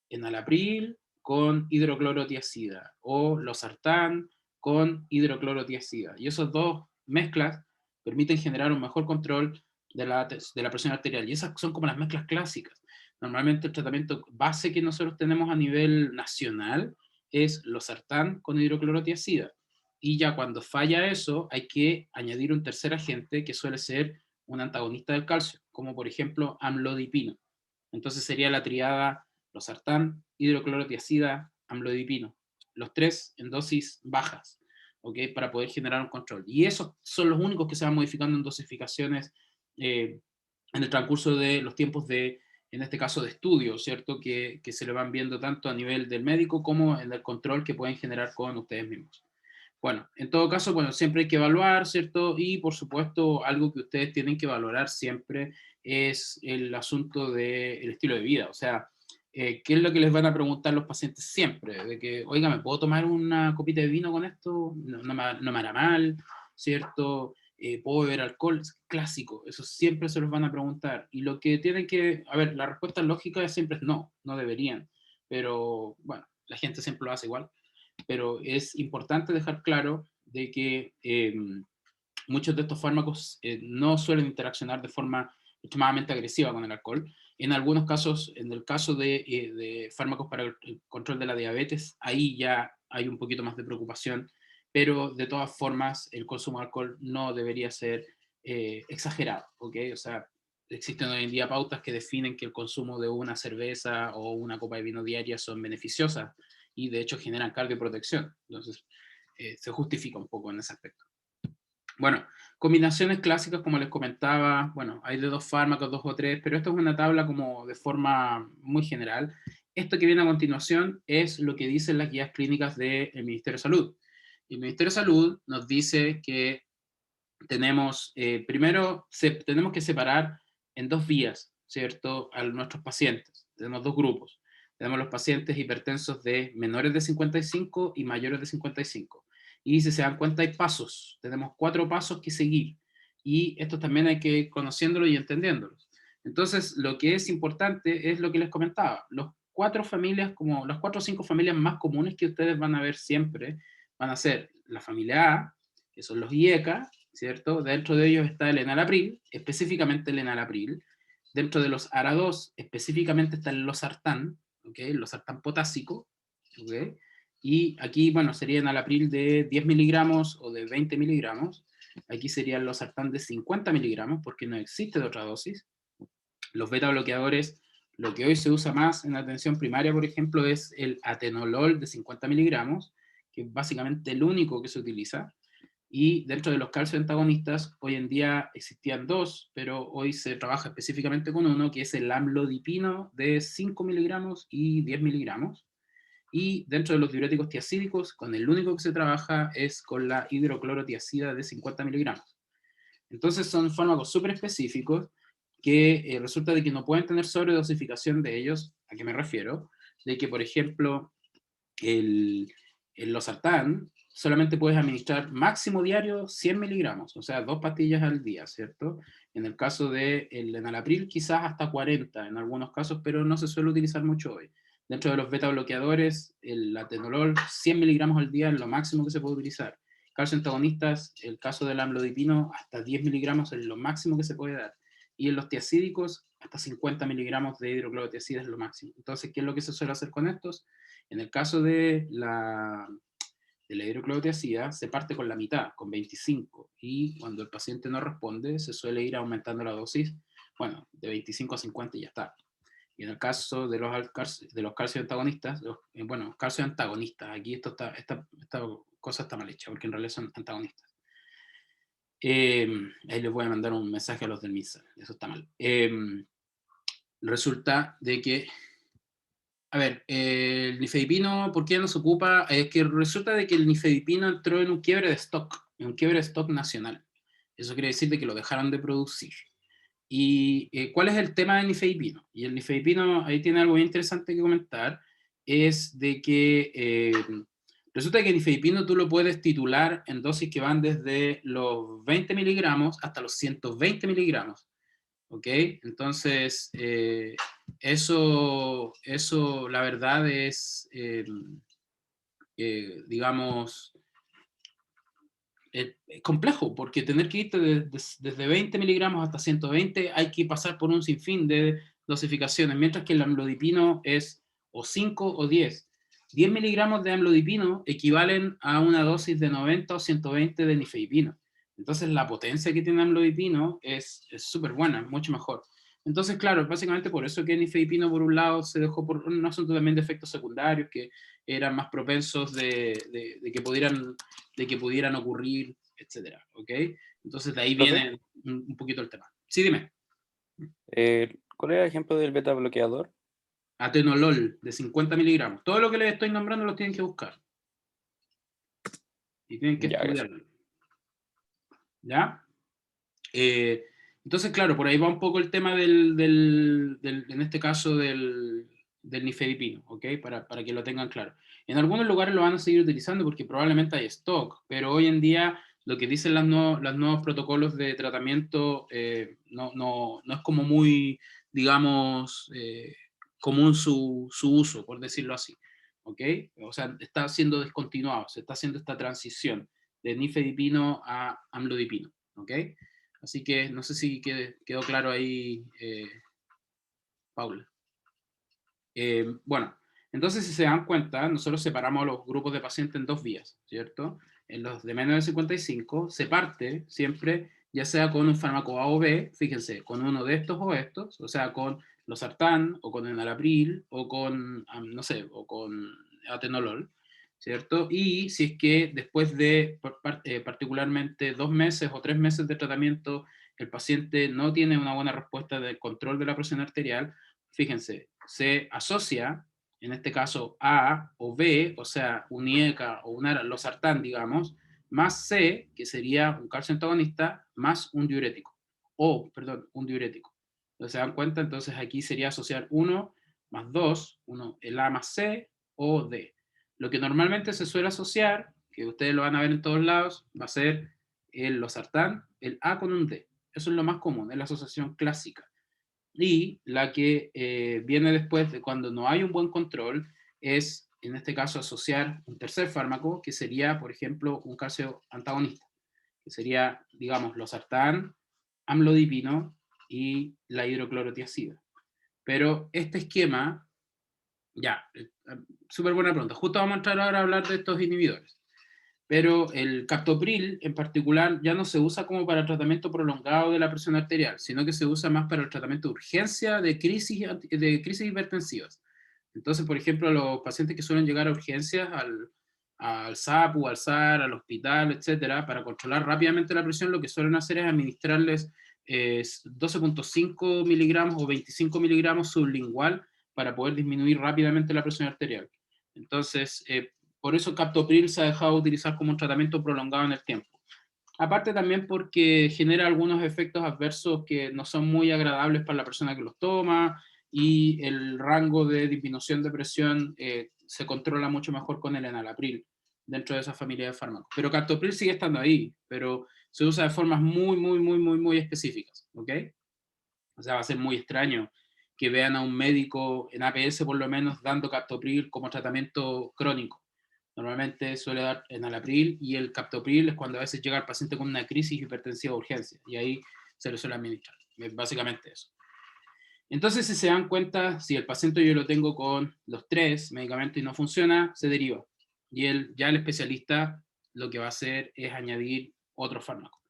enalapril con hidroclorotiazida, o losartán con hidroclorotiazida. Y esas dos mezclas permiten generar un mejor control de la presión arterial. Y esas son como las mezclas clásicas. Normalmente el tratamiento base que nosotros tenemos a nivel nacional es losartán con hidroclorotiazida. Y ya cuando falla eso, hay que añadir un tercer agente que suele ser un antagonista del calcio, como por ejemplo amlodipino. Entonces sería la triada losartán, hidroclorotiazida, amlodipino. Los tres en dosis bajas, ¿ok? Para poder generar un control. Y esos son los únicos que se van modificando en dosificaciones en el transcurso de los tiempos de, en este caso, de estudio, ¿cierto? Que se le van viendo tanto a nivel del médico como en el control que pueden generar con ustedes mismos. Bueno, en todo caso, bueno, siempre hay que evaluar, ¿cierto? Y por supuesto, algo que ustedes tienen que valorar siempre es el asunto del estilo de vida. O sea, ¿qué es lo que les van a preguntar los pacientes siempre? De que, oiga, ¿me puedo tomar una copita de vino con esto? No me hará mal, ¿cierto? ¿Puedo beber alcohol? Es clásico, eso siempre se los van a preguntar. Y lo que tienen que, a ver, la respuesta lógica siempre es no, no deberían. Pero bueno, la gente siempre lo hace igual, pero es importante dejar claro de que muchos de estos fármacos no suelen interaccionar de forma extremadamente agresiva con el alcohol. En algunos casos, en el caso de fármacos para el control de la diabetes, ahí ya hay un poquito más de preocupación, pero de todas formas el consumo de alcohol no debería ser exagerado, ¿ok? O sea, existen hoy en día pautas que definen que el consumo de una cerveza o una copa de vino diaria son beneficiosas y de hecho generan cardioprotección. Entonces, se justifica un poco en ese aspecto. Bueno, combinaciones clásicas, como les comentaba, bueno, hay de 2 fármacos, 2 o 3, pero esto es una tabla como de forma muy general. Esto que viene a continuación es lo que dicen las guías clínicas del Ministerio de Salud. El Ministerio de Salud nos dice que tenemos, primero, tenemos que separar en 2 vías, ¿cierto?, a nuestros pacientes. Tenemos 2 grupos. Tenemos los pacientes hipertensos de menores de 55 y mayores de 55. Y si se dan cuenta hay pasos, tenemos 4 pasos que seguir. Y estos también hay que ir conociéndolos y entendiéndolos. Entonces, lo que es importante es lo que les comentaba. Los 4 familias, como las 4 o 5 familias más comunes que ustedes van a ver siempre, van a ser la familia A, que son los IECA, ¿cierto? Dentro de ellos está el enalapril, específicamente el enalapril. Dentro de los ARA2, específicamente está el losartán, ¿ok? El losartán potásico, ¿ok? Y aquí, bueno, sería enalapril de 10 miligramos o de 20 miligramos. Aquí sería el losartán de 50 miligramos, porque no existe de otra dosis. Los beta bloqueadores, lo que hoy se usa más en atención primaria, por ejemplo, es el atenolol de 50 miligramos, que es básicamente el único que se utiliza. Y dentro de los calcio antagonistas, hoy en día existían 2, pero hoy se trabaja específicamente con uno, que es el amlodipino de 5 miligramos y 10 miligramos. Y dentro de los diuréticos tiacídicos, con el único que se trabaja es con la hidroclorotiazida de 50 miligramos. Entonces son fármacos súper específicos que resulta de que no pueden tener sobredosificación de ellos. ¿A qué me refiero? De que, por ejemplo, el losartán solamente puedes administrar máximo diario 100 miligramos, o sea, 2 pastillas al día, ¿cierto? En el caso del enalapril, quizás hasta 40 en algunos casos, pero no se suele utilizar mucho hoy. Dentro de los beta bloqueadores, el atenolol, 100 miligramos al día es lo máximo que se puede utilizar. Calcio antagonistas, el caso del amlodipino, hasta 10 miligramos es lo máximo que se puede dar. Y en los tiacídicos, hasta 50 miligramos de hidroclorotiazida es lo máximo. Entonces, ¿qué es lo que se suele hacer con estos? En el caso de la hidroclorotiazida, se parte con la mitad, con 25, y cuando el paciente no responde, se suele ir aumentando la dosis, bueno, de 25 a 50 y ya está. Y en el caso de los calcios antagonistas, bueno, calcios antagonistas, aquí esta cosa está mal hecha, porque en realidad son antagonistas. Ahí les voy a mandar un mensaje a los del MISA, eso está mal. Resulta de que, a ver, el nifedipino, ¿por qué no se ocupa? Es que resulta de que el nifedipino entró en un quiebre de stock, en un quiebre de stock nacional. Eso quiere decir de que lo dejaron de producir. ¿Y cuál es el tema del nifedipino? Y el nifedipino, ahí tiene algo bien interesante que comentar, es de que Resulta que el nifedipino tú lo puedes titular en dosis que van desde los 20 miligramos hasta los 120 miligramos. ¿Ok? Entonces, eso la verdad es, digamos, es complejo, porque tener que irte desde 20 miligramos hasta 120 hay que pasar por un sinfín de dosificaciones, mientras que el amlodipino es o 5 o 10. 10 miligramos de amlodipino equivalen a una dosis de 90 o 120 de nifedipino. Entonces la potencia que tiene amlodipino es súper buena, mucho mejor. Entonces, claro, básicamente por eso que el nifedipino por un lado se dejó por un asunto también de efectos secundarios que eran más propensos de que pudieran ocurrir, etcétera, ¿ok? Entonces de ahí Profe, viene un poquito el tema. Sí, dime. ¿cuál era el ejemplo del beta bloqueador? Atenolol de 50 miligramos. Todo lo que les estoy nombrando lo tienen que buscar. Y tienen que Ya, gracias. estudiarlo. ¿Ya? Entonces, claro, por ahí va un poco el tema en este caso, del nifedipino, ¿ok? Para que lo tengan claro. En algunos lugares lo van a seguir utilizando porque probablemente hay stock, pero hoy en día lo que dicen los nuevos protocolos de tratamiento no es como muy, digamos, común su uso, por decirlo así, ¿ok? O sea, está siendo descontinuado, se está haciendo esta transición de nifedipino a amlodipino, ¿ok? Así que no sé si quedó claro ahí, Paula. Bueno, entonces si se dan cuenta, nosotros separamos los grupos de pacientes en dos vías, ¿cierto? En los de menos de 55 se parte siempre, ya sea con un fármaco A o B, fíjense, con uno de estos o estos, o sea, con losartán, o con enalapril, o con, no sé, o con atenolol, ¿cierto? Y si es que después de particularmente 2 meses o 3 meses de tratamiento, el paciente no tiene una buena respuesta de control de la presión arterial, fíjense, se asocia, en este caso A o B, o sea, un IECA o un losartán, digamos, más C, que sería un calcio antagonista, más un diurético. O, perdón, un diurético. Entonces, ¿se dan cuenta? Entonces aquí sería asociar 1 más 2, el A más C o D. Lo que normalmente se suele asociar, que ustedes lo van a ver en todos lados, va a ser el losartán, el A con un D. Eso es lo más común, es la asociación clásica. Y la que viene después de cuando no hay un buen control es, en este caso, asociar un tercer fármaco, que sería, por ejemplo, un calcio antagonista, que sería, digamos, losartán, amlodipino y la hidroclorotiazida. Pero este esquema, ya, súper buena pregunta. Justo vamos a entrar ahora a hablar de estos inhibidores. Pero el captopril en particular ya no se usa como para el tratamiento prolongado de la presión arterial, sino que se usa más para el tratamiento de urgencia de crisis hipertensivas. Entonces, por ejemplo, los pacientes que suelen llegar a urgencias, al SAPU, al SAR, al hospital, etcétera, para controlar rápidamente la presión, lo que suelen hacer es administrarles 12,5 miligramos o 25 miligramos sublingual para poder disminuir rápidamente la presión arterial. Entonces, por eso captopril se ha dejado de utilizar como un tratamiento prolongado en el tiempo. Aparte también porque genera algunos efectos adversos que no son muy agradables para la persona que los toma y el rango de disminución de presión se controla mucho mejor con el enalapril dentro de esa familia de fármacos. Pero captopril sigue estando ahí, pero se usa de formas muy específicas, ¿ok? O sea, va a ser muy extraño que vean a un médico en APS por lo menos dando captopril como tratamiento crónico. Normalmente suele dar enalapril y el captopril es cuando a veces llega el paciente con una crisis hipertensiva de urgencia y ahí se le suele administrar. Es básicamente eso. Entonces, si se dan cuenta, si el paciente yo lo tengo con los 3 medicamentos y no funciona, se deriva. Y ya el especialista lo que va a hacer es añadir otro fármaco.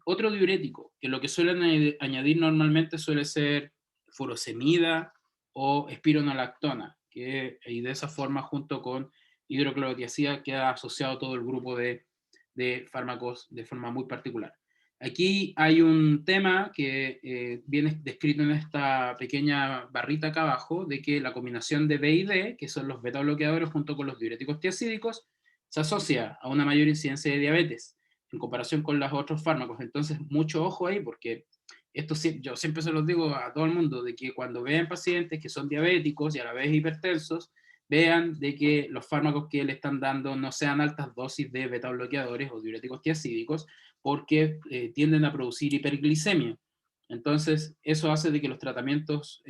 Otro diurético, que lo que suelen añadir normalmente suele ser furosemida o espironolactona, y de esa forma junto con hidroclorotiazida queda asociado todo el grupo de fármacos de forma muy particular. Aquí hay un tema que viene descrito en esta pequeña barrita acá abajo, de que la combinación de B y D, que son los beta bloqueadores junto con los diuréticos tiazídicos, se asocia a una mayor incidencia de diabetes en comparación con los otros fármacos. Entonces, mucho ojo ahí, porque esto yo siempre se los digo a todo el mundo, de que cuando vean pacientes que son diabéticos y a la vez hipertensos, vean de que los fármacos que le están dando no sean altas dosis de beta bloqueadores o diuréticos tiazídicos, porque tienden a producir hiperglicemia. Entonces, eso hace de que los tratamientos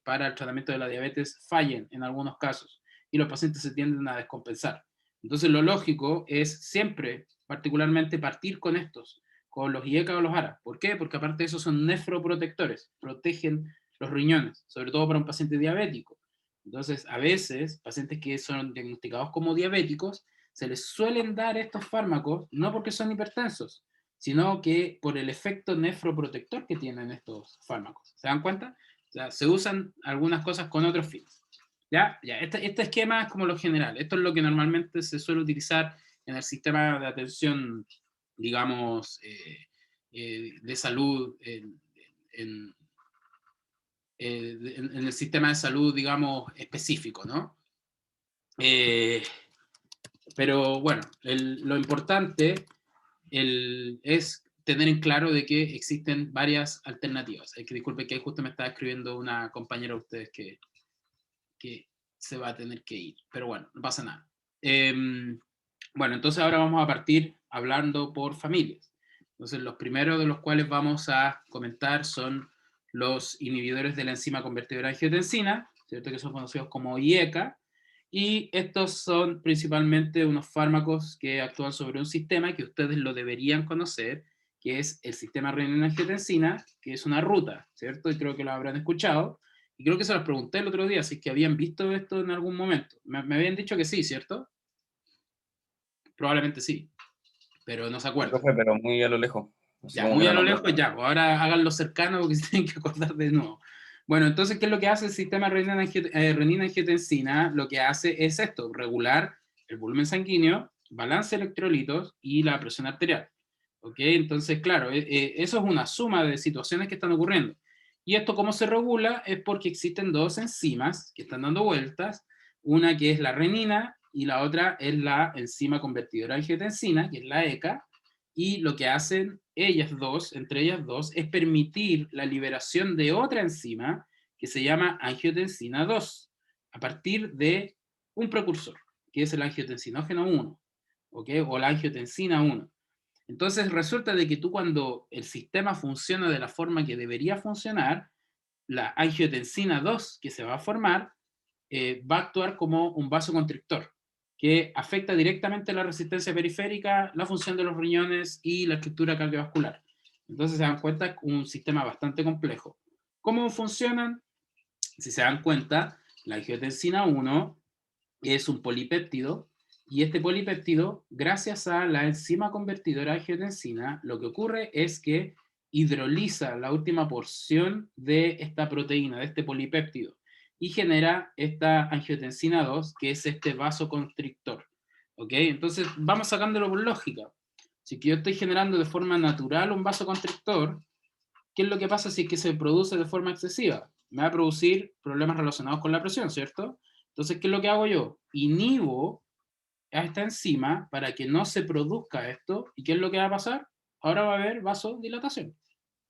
para el tratamiento de la diabetes fallen en algunos casos, y los pacientes se tienden a descompensar. Entonces, lo lógico es siempre, particularmente, partir con estos, con los IECA o los ARA. ¿Por qué? Porque aparte de eso son nefroprotectores, protegen los riñones, sobre todo para un paciente diabético. Entonces, a veces, pacientes que son diagnosticados como diabéticos, se les suelen dar estos fármacos, no porque son hipertensos, sino que por el efecto nefroprotector que tienen estos fármacos. ¿Se dan cuenta? O sea, se usan algunas cosas con otros fines. ¿Ya? Este esquema es como lo general. Esto es lo que normalmente se suele utilizar en el sistema de atención, digamos, de salud, en el sistema de salud, digamos, específico, ¿no? Pero bueno, lo importante es tener en claro de que existen varias alternativas. Que disculpe que justo me estaba escribiendo una compañera de ustedes que se va a tener que ir, pero bueno, no pasa nada. Bueno, entonces ahora vamos a partir hablando por familias. Entonces los primeros de los cuales vamos a comentar son los inhibidores de la enzima convertidora de angiotensina, ¿cierto? Que son conocidos como IECA, y estos son principalmente unos fármacos que actúan sobre un sistema que ustedes lo deberían conocer, que es el sistema renina-angiotensina, que es una ruta, ¿cierto? Y creo que lo habrán escuchado, y creo que se los pregunté el otro día, si es que habían visto esto en algún momento. Me habían dicho que sí, ¿cierto? Probablemente sí, pero no se acuerdan. Profe, pero muy a lo lejos. Así Ya, como muy que a no lo me lejos, ya, pues ahora háganlo cercano porque se tienen que acordar de nuevo. Bueno, entonces, ¿qué es lo que hace el sistema renina-angiotensina? Lo que hace es esto, regular el volumen sanguíneo, balance de electrolitos y la presión arterial. ¿Ok? Entonces, claro, eso es una suma de situaciones que están ocurriendo. ¿Y esto cómo se regula? Es porque existen dos enzimas que están dando vueltas, una que es la renina y la otra es la enzima convertidora de angiotensina, que es la ECA, y lo que hacen ellas dos, entre ellas dos, es permitir la liberación de otra enzima que se llama angiotensina 2, a partir de un precursor, que es el angiotensinógeno 1, ¿ok? O la angiotensina 1. Entonces resulta de que tú, cuando el sistema funciona de la forma que debería funcionar, la angiotensina 2 que se va a formar va a actuar como un vasoconstrictor, que afecta directamente la resistencia periférica, la función de los riñones y la estructura cardiovascular. Entonces se dan cuenta, es un sistema bastante complejo. ¿Cómo funcionan? Si se dan cuenta, la angiotensina 1 es un polipéptido, y este polipéptido, gracias a la enzima convertidora de angiotensina, lo que ocurre es que hidroliza la última porción de esta proteína, de este polipéptido, y genera esta angiotensina 2, que es este vasoconstrictor. ¿Ok? Entonces, vamos sacándolo por lógica. Si yo estoy generando de forma natural un vasoconstrictor, ¿qué es lo que pasa si es que se produce de forma excesiva? Me va a producir problemas relacionados con la presión, ¿cierto? Entonces, ¿qué es lo que hago yo? Inhibo a esta enzima para que no se produzca esto, ¿y qué es lo que va a pasar? Ahora va a haber vasodilatación.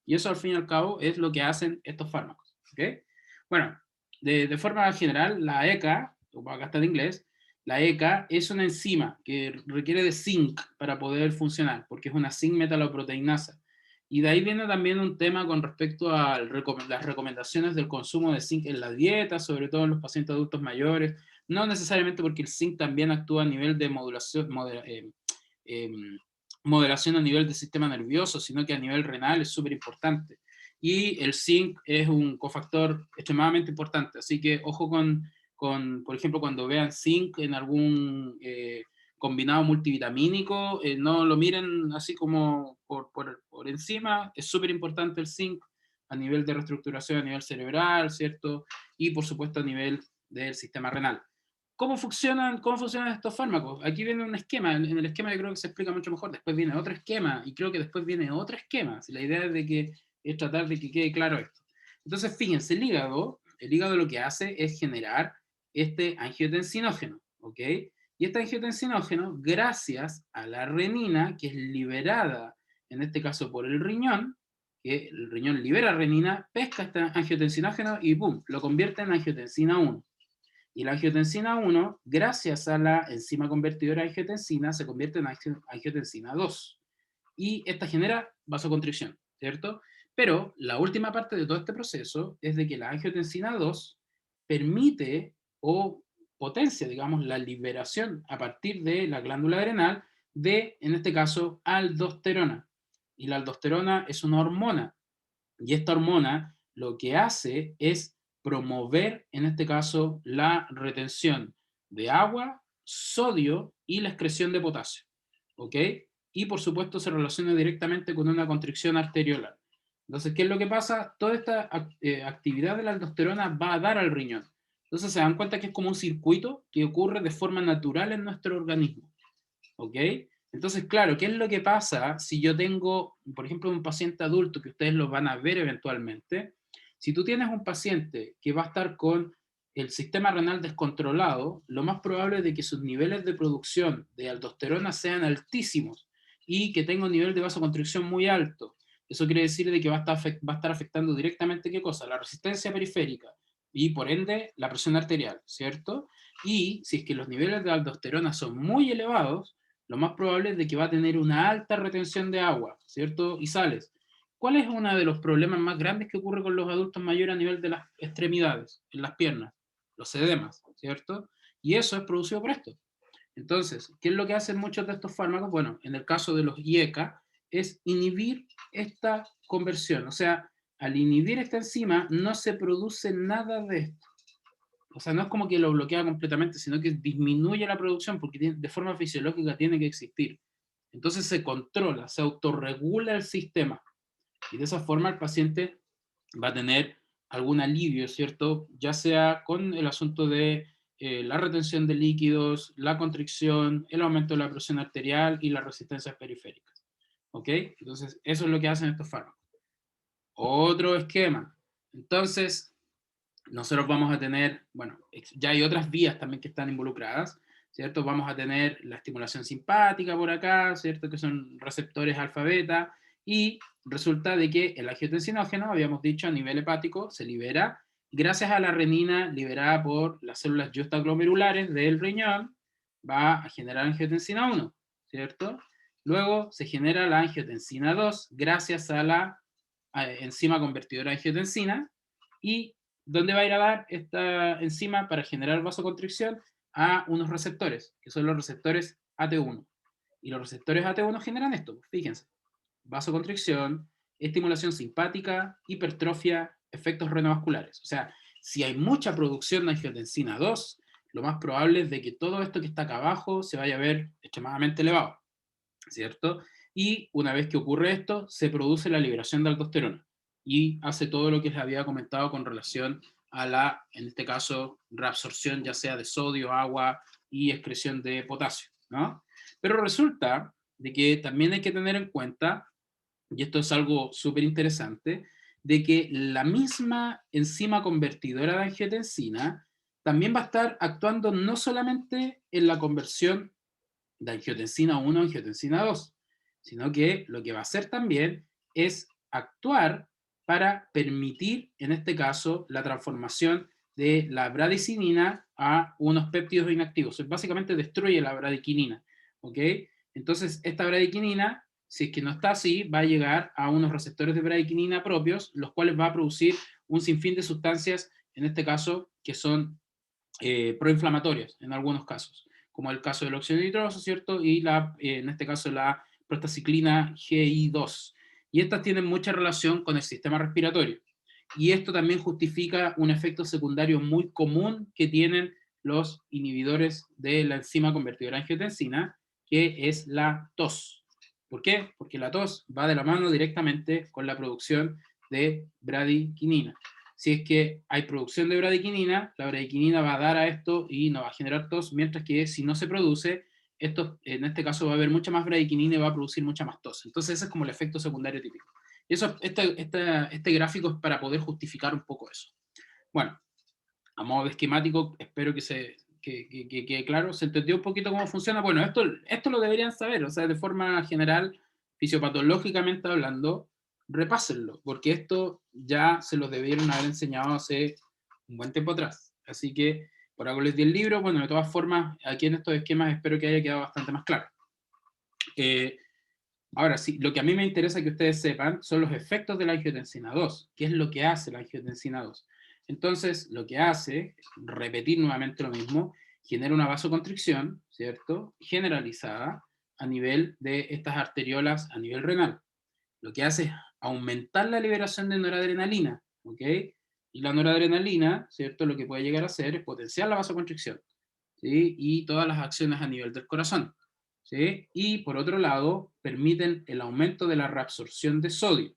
Y eso, al fin y al cabo, es lo que hacen estos fármacos. ¿Okay? Bueno, de forma general, la ECA, acá está en inglés, la ECA es una enzima que requiere de zinc para poder funcionar, porque es una zinc metaloproteinasa. Y de ahí viene también un tema con respecto a las recomendaciones del consumo de zinc en la dieta, sobre todo en los pacientes adultos mayores, no necesariamente porque el zinc también actúa a nivel de modulación, moderación a nivel del sistema nervioso, sino que a nivel renal es súper importante. Y el zinc es un cofactor extremadamente importante, así que ojo por ejemplo, cuando vean zinc en algún combinado multivitamínico, no lo miren así como por encima, es súper importante el zinc a nivel de reestructuración a nivel cerebral, ¿cierto? Y por supuesto a nivel del sistema renal. ¿Cómo funcionan estos fármacos? Aquí viene un esquema, en el esquema yo creo que se explica mucho mejor, después viene otro esquema, y creo que después viene otro esquema. La idea es tratar de que quede claro esto. Entonces, fíjense, el hígado lo que hace es generar este angiotensinógeno, ¿ok? Y este angiotensinógeno, gracias a la renina, que es liberada, en este caso por el riñón, que el riñón libera renina, pesca este angiotensinógeno y ¡pum!, lo convierte en angiotensina 1. Y la angiotensina 1, gracias a la enzima convertidora de angiotensina, se convierte en angiotensina 2. Y esta genera vasoconstricción, ¿cierto? Pero la última parte de todo este proceso es de que la angiotensina 2 permite o potencia, digamos, la liberación a partir de la glándula adrenal de, en este caso, aldosterona. Y la aldosterona es una hormona. Y esta hormona lo que hace es promover, en este caso, la retención de agua, sodio y la excreción de potasio. ¿Ok? Y por supuesto se relaciona directamente con una constricción arteriolar. Entonces, ¿qué es lo que pasa? Toda esta actividad de la aldosterona va a dar al riñón. Entonces se dan cuenta que es como un circuito que ocurre de forma natural en nuestro organismo. ¿Ok? Entonces, claro, ¿qué es lo que pasa si yo tengo, por ejemplo, un paciente adulto, que ustedes lo van a ver eventualmente? Si tú tienes un paciente que va a estar con el sistema renal descontrolado, lo más probable es de que sus niveles de producción de aldosterona sean altísimos y que tenga un nivel de vasoconstricción muy alto. Eso quiere decir de que va a estar afectando directamente, ¿qué cosa? La resistencia periférica y por ende la presión arterial, ¿cierto? Y si es que los niveles de aldosterona son muy elevados, lo más probable es de que va a tener una alta retención de agua, ¿cierto? Y sales. ¿Cuál es uno de los problemas más grandes que ocurre con los adultos mayores a nivel de las extremidades, en las piernas? Los edemas, ¿cierto? Y eso es producido por esto. Entonces, ¿qué es lo que hacen muchos de estos fármacos? Bueno, en el caso de los IECA, es inhibir esta conversión. O sea, al inhibir esta enzima, no se produce nada de esto. O sea, no es como que lo bloquea completamente, sino que disminuye la producción porque de forma fisiológica tiene que existir. Entonces se controla, se autorregula el sistema. Y de esa forma el paciente va a tener algún alivio, ¿cierto? Ya sea con el asunto de la retención de líquidos, la constricción, el aumento de la presión arterial y las resistencias periféricas. ¿Ok? Entonces, eso es lo que hacen estos fármacos. Otro esquema. Entonces, nosotros vamos a tener, bueno, ya hay otras vías también que están involucradas, ¿cierto? Vamos a tener la estimulación simpática por acá, ¿cierto? Que son receptores alfa-beta, y resulta de que el angiotensinógeno, habíamos dicho, a nivel hepático, se libera gracias a la renina liberada por las células justaglomerulares del riñón, va a generar angiotensina 1, ¿cierto? Luego se genera la angiotensina 2 gracias a la enzima convertidora de angiotensina, y ¿dónde va a ir a dar esta enzima para generar vasoconstricción? A unos receptores, que son los receptores AT1. Y los receptores AT1 generan esto, fíjense. Vasoconstricción, estimulación simpática, hipertrofia, efectos renovasculares. O sea, si hay mucha producción de angiotensina 2, lo más probable es de que todo esto que está acá abajo se vaya a ver extremadamente elevado, ¿cierto? Y una vez que ocurre esto, se produce la liberación de aldosterona y hace todo lo que les había comentado con relación a la, en este caso, reabsorción ya sea de sodio, agua y excreción de potasio, ¿no? Pero resulta de que también hay que tener en cuenta, y esto es algo súper interesante, de que la misma enzima convertidora de angiotensina también va a estar actuando no solamente en la conversión de angiotensina 1 a angiotensina 2, sino que lo que va a hacer también es actuar para permitir, en este caso, la transformación de la bradicinina a unos péptidos inactivos. Básicamente destruye la bradiquinina, ¿ok? Entonces, esta bradiquinina, si es que no está así, va a llegar a unos receptores de bradiquinina propios, los cuales va a producir un sinfín de sustancias, en este caso, que son proinflamatorias, en algunos casos, como el caso del óxido nitroso, ¿cierto? Y en este caso la prostaciclina GI2. Y estas tienen mucha relación con el sistema respiratorio. Y esto también justifica un efecto secundario muy común que tienen los inhibidores de la enzima convertidora de angiotensina, que es la tos. ¿Por qué? Porque la tos va de la mano directamente con la producción de bradiquinina. Si es que hay producción de bradiquinina, la bradiquinina va a dar a esto y no va a generar tos, mientras que si no se produce, esto, en este caso va a haber mucha más bradiquinina y va a producir mucha más tos. Entonces ese es como el efecto secundario típico. Y eso, este gráfico es para poder justificar un poco eso. Bueno, a modo de esquemático, espero que quede claro. ¿Se entendió un poquito cómo funciona? Bueno, esto lo deberían saber, o sea, de forma general, fisiopatológicamente hablando, repásenlo, porque esto ya se los debieron haber enseñado hace un buen tiempo atrás. Así que Por algo les di el libro. Bueno, de todas formas, aquí en estos esquemas espero que haya quedado bastante más claro. Ahora sí, lo que a mí me interesa que ustedes sepan son los efectos de la angiotensina 2. ¿Qué es lo que hace la angiotensina 2? Entonces, lo que hace, repetir nuevamente lo mismo, genera una vasoconstricción, ¿cierto? Generalizada a nivel de estas arteriolas a nivel renal. Lo que hace es aumentar la liberación de noradrenalina, ¿ok? Y la noradrenalina, ¿cierto? Lo que puede llegar a hacer es potenciar la vasoconstricción, ¿sí? Y todas las acciones a nivel del corazón, ¿sí? Y por otro lado, permiten el aumento de la reabsorción de sodio,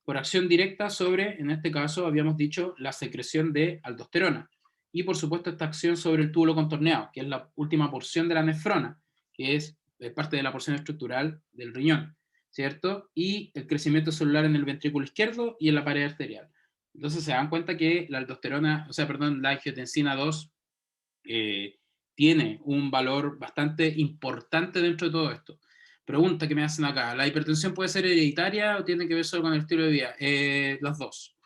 por acción directa sobre, en este caso, habíamos dicho, la secreción de aldosterona. Y por supuesto esta acción sobre el túbulo contorneado, que es la última porción de la nefrona, que es parte de la porción estructural del riñón, ¿cierto? Y el crecimiento celular en el ventrículo izquierdo y en la pared arterial. Entonces se dan cuenta que la aldosterona, o sea, perdón, la angiotensina 2 tiene un valor bastante importante dentro de todo esto. Pregunta que me hacen acá, ¿la hipertensión puede ser hereditaria o tiene que ver solo con el estilo de vida? Las dos.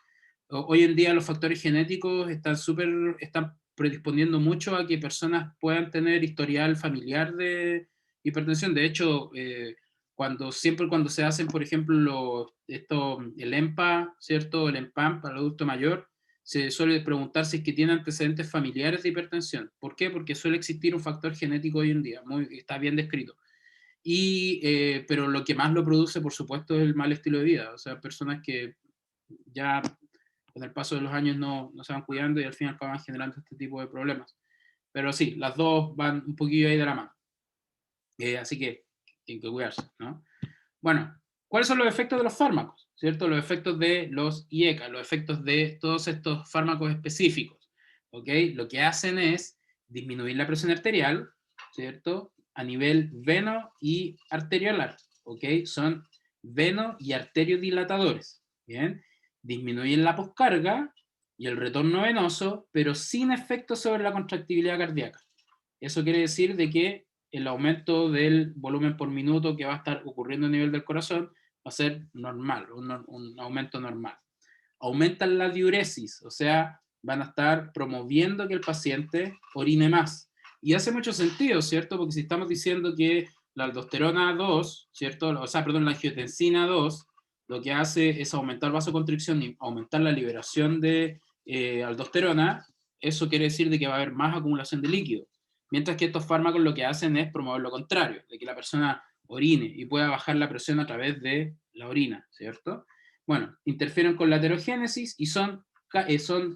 Hoy en día los factores genéticos están predisponiendo mucho a que personas puedan tener historial familiar de hipertensión. De hecho, siempre cuando se hacen, por ejemplo, el EMPA, ¿cierto? El EMPAM para el adulto mayor, se suele preguntar si es que tiene antecedentes familiares de hipertensión. ¿Por qué? Porque suele existir un factor genético hoy en día, está bien descrito. Pero lo que más lo produce, por supuesto, es el mal estilo de vida. O sea, personas que ya con el paso de los años no se van cuidando y al final acaban generando este tipo de problemas. Pero sí, las dos van un poquillo ahí de la mano. Así que tienen que cuidarse, ¿no? Bueno, ¿cuáles son los efectos de los fármacos? ¿Cierto? Los efectos de los IECA, los efectos de todos estos fármacos específicos. ¿Ok? Lo que hacen es disminuir la presión arterial, ¿cierto? A nivel veno y arteriolar. ¿Ok? Son veno y arteriodilatadores. ¿Bien? Disminuyen la poscarga y el retorno venoso, pero sin efecto sobre la contractibilidad cardíaca. Eso quiere decir de que el aumento del volumen por minuto que va a estar ocurriendo a nivel del corazón va a ser normal, un aumento normal. Aumentan la diuresis, o sea, van a estar promoviendo que el paciente orine más. Y hace mucho sentido, ¿cierto? Porque si estamos diciendo que la aldosterona 2, ¿cierto? O sea, perdón, la angiotensina 2, lo que hace es aumentar vasoconstricción y aumentar la liberación de aldosterona, eso quiere decir de que va a haber más acumulación de líquido. Mientras que estos fármacos lo que hacen es promover lo contrario, de que la persona orine y pueda bajar la presión a través de la orina, ¿cierto? Bueno, interfieren con la aterogénesis y son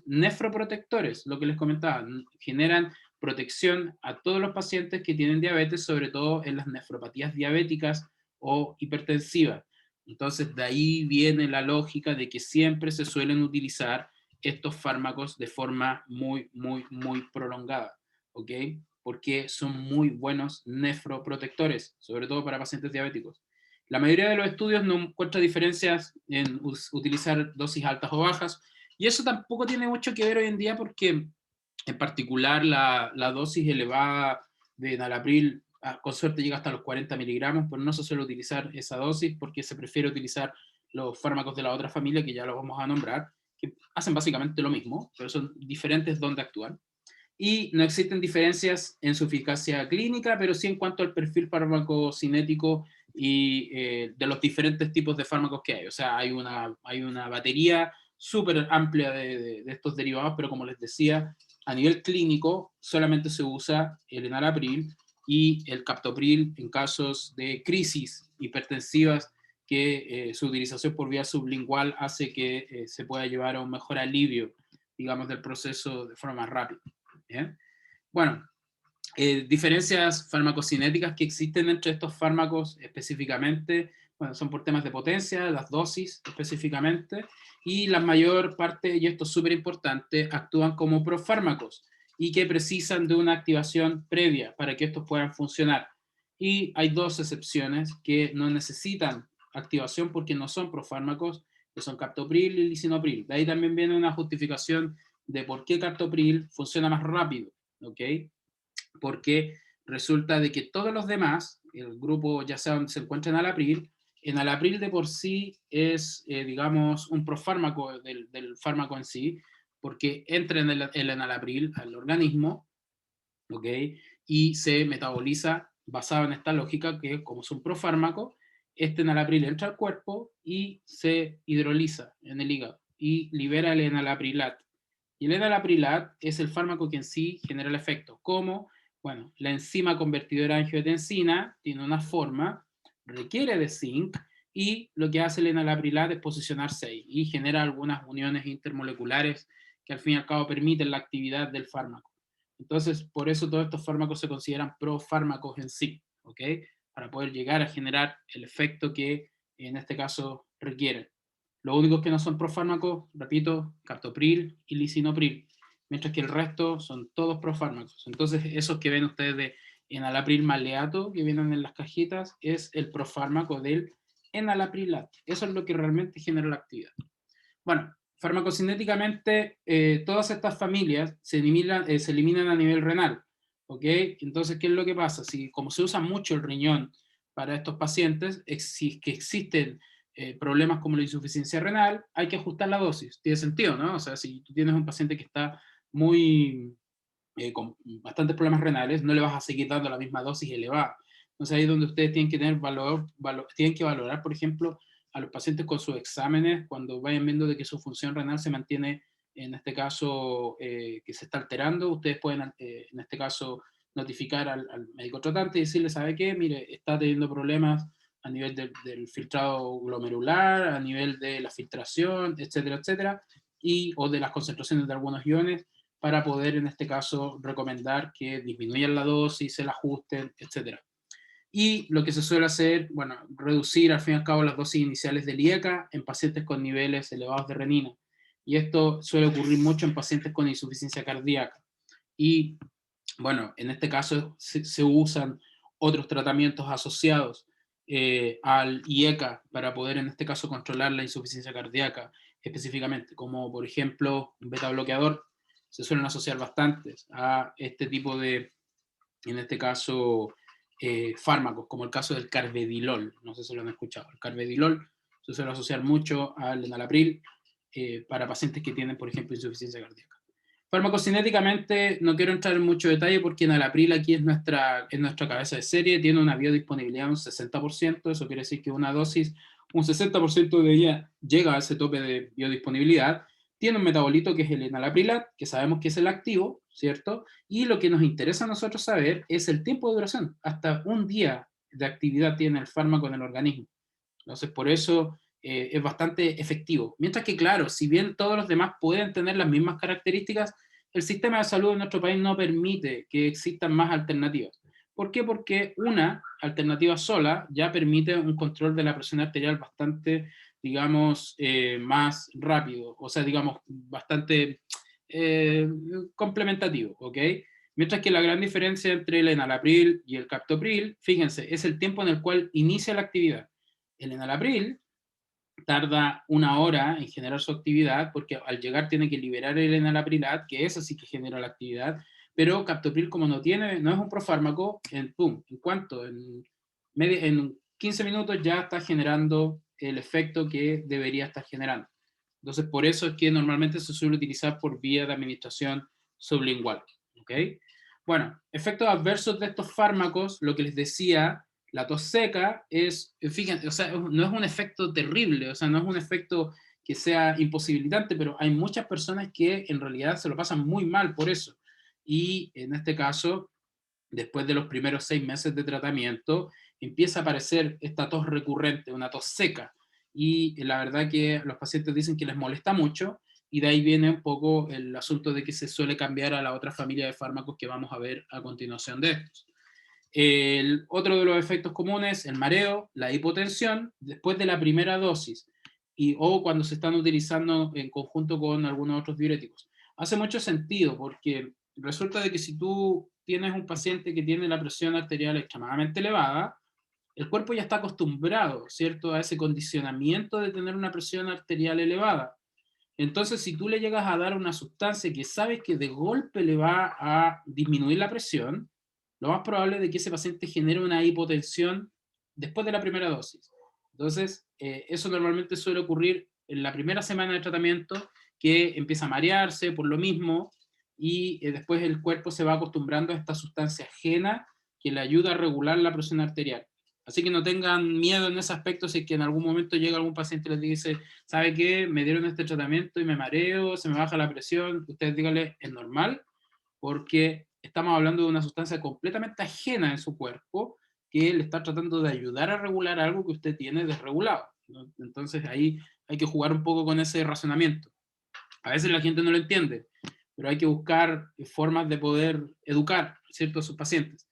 nefroprotectores, lo que les comentaba, generan protección a todos los pacientes que tienen diabetes, sobre todo en las nefropatías diabéticas o hipertensivas. Entonces, de ahí viene la lógica de que siempre se suelen utilizar estos fármacos de forma muy, muy, muy prolongada, ¿ok? Porque son muy buenos nefroprotectores, sobre todo para pacientes diabéticos. La mayoría de los estudios no encuentra diferencias en utilizar dosis altas o bajas, y eso tampoco tiene mucho que ver hoy en día porque, en particular, la dosis elevada de enalapril, con suerte llega hasta los 40 miligramos, pero no se suele utilizar esa dosis porque se prefiere utilizar los fármacos de la otra familia, que ya los vamos a nombrar, que hacen básicamente lo mismo, pero son diferentes donde actúan. Y no existen diferencias en su eficacia clínica, pero sí en cuanto al perfil farmacocinético y de los diferentes tipos de fármacos que hay. O sea, hay una batería súper amplia de estos derivados, pero como les decía, a nivel clínico solamente se usa el enalapril y el captopril en casos de crisis hipertensivas, que su utilización por vía sublingual hace que se pueda llevar a un mejor alivio, digamos, del proceso de forma más rápida. ¿Bien? Bueno, diferencias farmacocinéticas que existen entre estos fármacos específicamente, bueno, son por temas de potencia, las dosis específicamente, y la mayor parte, y esto es súper importante, actúan como profármacos y que precisan de una activación previa para que estos puedan funcionar. Y hay dos excepciones que no necesitan activación porque no son profármacos, que son captopril y lisinopril. De ahí también viene una justificación de por qué captopril funciona más rápido, ¿ok? Porque resulta de que todos los demás, el grupo ya sea donde se encuentra en alapril de por sí es, digamos, un profármaco del fármaco en sí, porque entra en el enalapril al organismo ¿ok? Y se metaboliza basado en esta lógica que, como es un profármaco, este enalapril entra al cuerpo y se hidroliza en el hígado y libera el enalaprilat. Y el enalaprilat es el fármaco que en sí genera el efecto. ¿Cómo? Bueno, la enzima convertidora de angiotensina tiene una forma, requiere de zinc, y lo que hace el enalaprilat es posicionarse ahí y genera algunas uniones intermoleculares que al fin y al cabo permiten la actividad del fármaco. Entonces, por eso todos estos fármacos se consideran profármacos en sí, ¿ok? Para poder llegar a generar el efecto que en este caso requieren. Los únicos que no son profármacos, repito, captopril y lisinopril, mientras que el resto son todos profármacos. Entonces, esos que ven ustedes de enalapril maleato, que vienen en las cajitas, es el profármaco del enalaprilat. Eso es lo que realmente genera la actividad. Bueno, farmacocinéticamente, todas estas familias se eliminan a nivel renal, ¿ok? Entonces, ¿qué es lo que pasa? Si, como se usa mucho el riñón para estos pacientes, si que existen problemas como la insuficiencia renal, hay que ajustar la dosis. Tiene sentido, ¿no? O sea, si tú tienes un paciente que está muy con bastantes problemas renales, no le vas a seguir dando la misma dosis elevada. Entonces ahí es donde ustedes tienen que tener tienen que valorar, por ejemplo, a los pacientes con sus exámenes, cuando vayan viendo de que su función renal se mantiene, en este caso, que se está alterando, ustedes pueden, en este caso, notificar al médico tratante y decirle, ¿sabe qué? Mire, está teniendo problemas a nivel del filtrado glomerular, a nivel de la filtración, etcétera, etcétera, o de las concentraciones de algunos iones, para poder, en este caso, recomendar que disminuyan la dosis, se la ajusten, etc. Y lo que se suele hacer, bueno, reducir al fin y al cabo las dosis iniciales del IECA en pacientes con niveles elevados de renina. Y esto suele ocurrir mucho en pacientes con insuficiencia cardíaca. Y, bueno, en este caso se usan otros tratamientos asociados al IECA para poder, en este caso, controlar la insuficiencia cardíaca específicamente, como por ejemplo un beta bloqueador. Se suelen asociar bastantes a este tipo de, en este caso, fármacos, como el caso del carvedilol. No sé si lo han escuchado. El carvedilol se suele asociar mucho al enalapril para pacientes que tienen, por ejemplo, insuficiencia cardíaca. Farmacocinéticamente no quiero entrar en mucho detalle porque enalapril aquí es nuestra cabeza de serie, tiene una biodisponibilidad de un 60%, eso quiere decir que una dosis, un 60% de ella llega a ese tope de biodisponibilidad, tiene un metabolito que es el enalaprilat, que sabemos que es el activo, ¿cierto? Y lo que nos interesa a nosotros saber es el tiempo de duración, hasta un día de actividad tiene el fármaco en el organismo. Entonces, por eso es bastante efectivo. Mientras que, claro, si bien todos los demás pueden tener las mismas características, el sistema de salud en nuestro país no permite que existan más alternativas. ¿Por qué? Porque una alternativa sola ya permite un control de la presión arterial bastante, digamos, más rápido, o sea, digamos, bastante complementativo, ¿ok? Mientras que la gran diferencia entre el enalapril y el captopril, fíjense, es el tiempo en el cual inicia la actividad. El enalapril tarda 1 hora en generar su actividad, porque al llegar tiene que liberar el enalaprilat, que es así que genera la actividad, pero captopril, como no es un profármaco, en 15 minutos ya está generando el efecto que debería estar generando. Entonces, por eso es que normalmente se suele utilizar por vía de administración sublingual. ¿Ok? Bueno, efectos adversos de estos fármacos, lo que les decía, la tos seca es, fíjense, o sea, no es un efecto terrible, o sea, no es un efecto que sea imposibilitante, pero hay muchas personas que en realidad se lo pasan muy mal por eso. Y en este caso, después de los primeros 6 meses de tratamiento, empieza a aparecer esta tos recurrente, una tos seca. Y la verdad que los pacientes dicen que les molesta mucho, y de ahí viene un poco el asunto de que se suele cambiar a la otra familia de fármacos que vamos a ver a continuación de estos. El otro de los efectos comunes, el mareo, la hipotensión, después de la primera dosis, o cuando se están utilizando en conjunto con algunos otros diuréticos. Hace mucho sentido porque resulta de que si tú tienes un paciente que tiene la presión arterial extremadamente elevada, el cuerpo ya está acostumbrado, ¿cierto?, a ese condicionamiento de tener una presión arterial elevada. Entonces, si tú le llegas a dar una sustancia que sabes que de golpe le va a disminuir la presión, lo más probable es de que ese paciente genere una hipotensión después de la primera dosis. Entonces, eso normalmente suele ocurrir en la primera semana de tratamiento, que empieza a marearse por lo mismo, y después el cuerpo se va acostumbrando a esta sustancia ajena que le ayuda a regular la presión arterial. Así que no tengan miedo en ese aspecto si es que en algún momento llega algún paciente y les dice, ¿sabe qué? Me dieron este tratamiento y me mareo, se me baja la presión. Ustedes díganle, es normal, porque estamos hablando de una sustancia completamente ajena en su cuerpo que le está tratando de ayudar a regular algo que usted tiene desregulado, ¿no? Entonces ahí hay que jugar un poco con ese razonamiento. A veces la gente no lo entiende, pero hay que buscar formas de poder educar, ¿cierto?, a sus pacientes.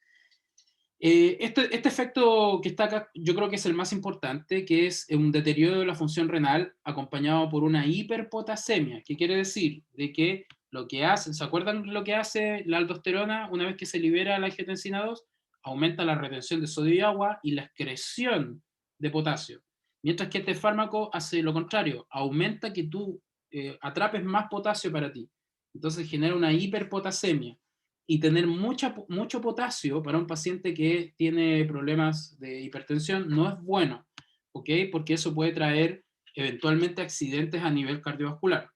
Este efecto que está acá, yo creo que es el más importante, que es un deterioro de la función renal acompañado por una hiperpotasemia, que quiere decir de que lo que hace, ¿se acuerdan lo que hace la aldosterona una vez que se libera la angiotensina 2? Aumenta la retención de sodio y agua y la excreción de potasio. Mientras que este fármaco hace lo contrario, aumenta que tú atrapes más potasio para ti. Entonces genera una hiperpotasemia. Y tener mucho potasio para un paciente que tiene problemas de hipertensión no es bueno, ¿ok? Porque eso puede traer eventualmente accidentes a nivel cardiovascular.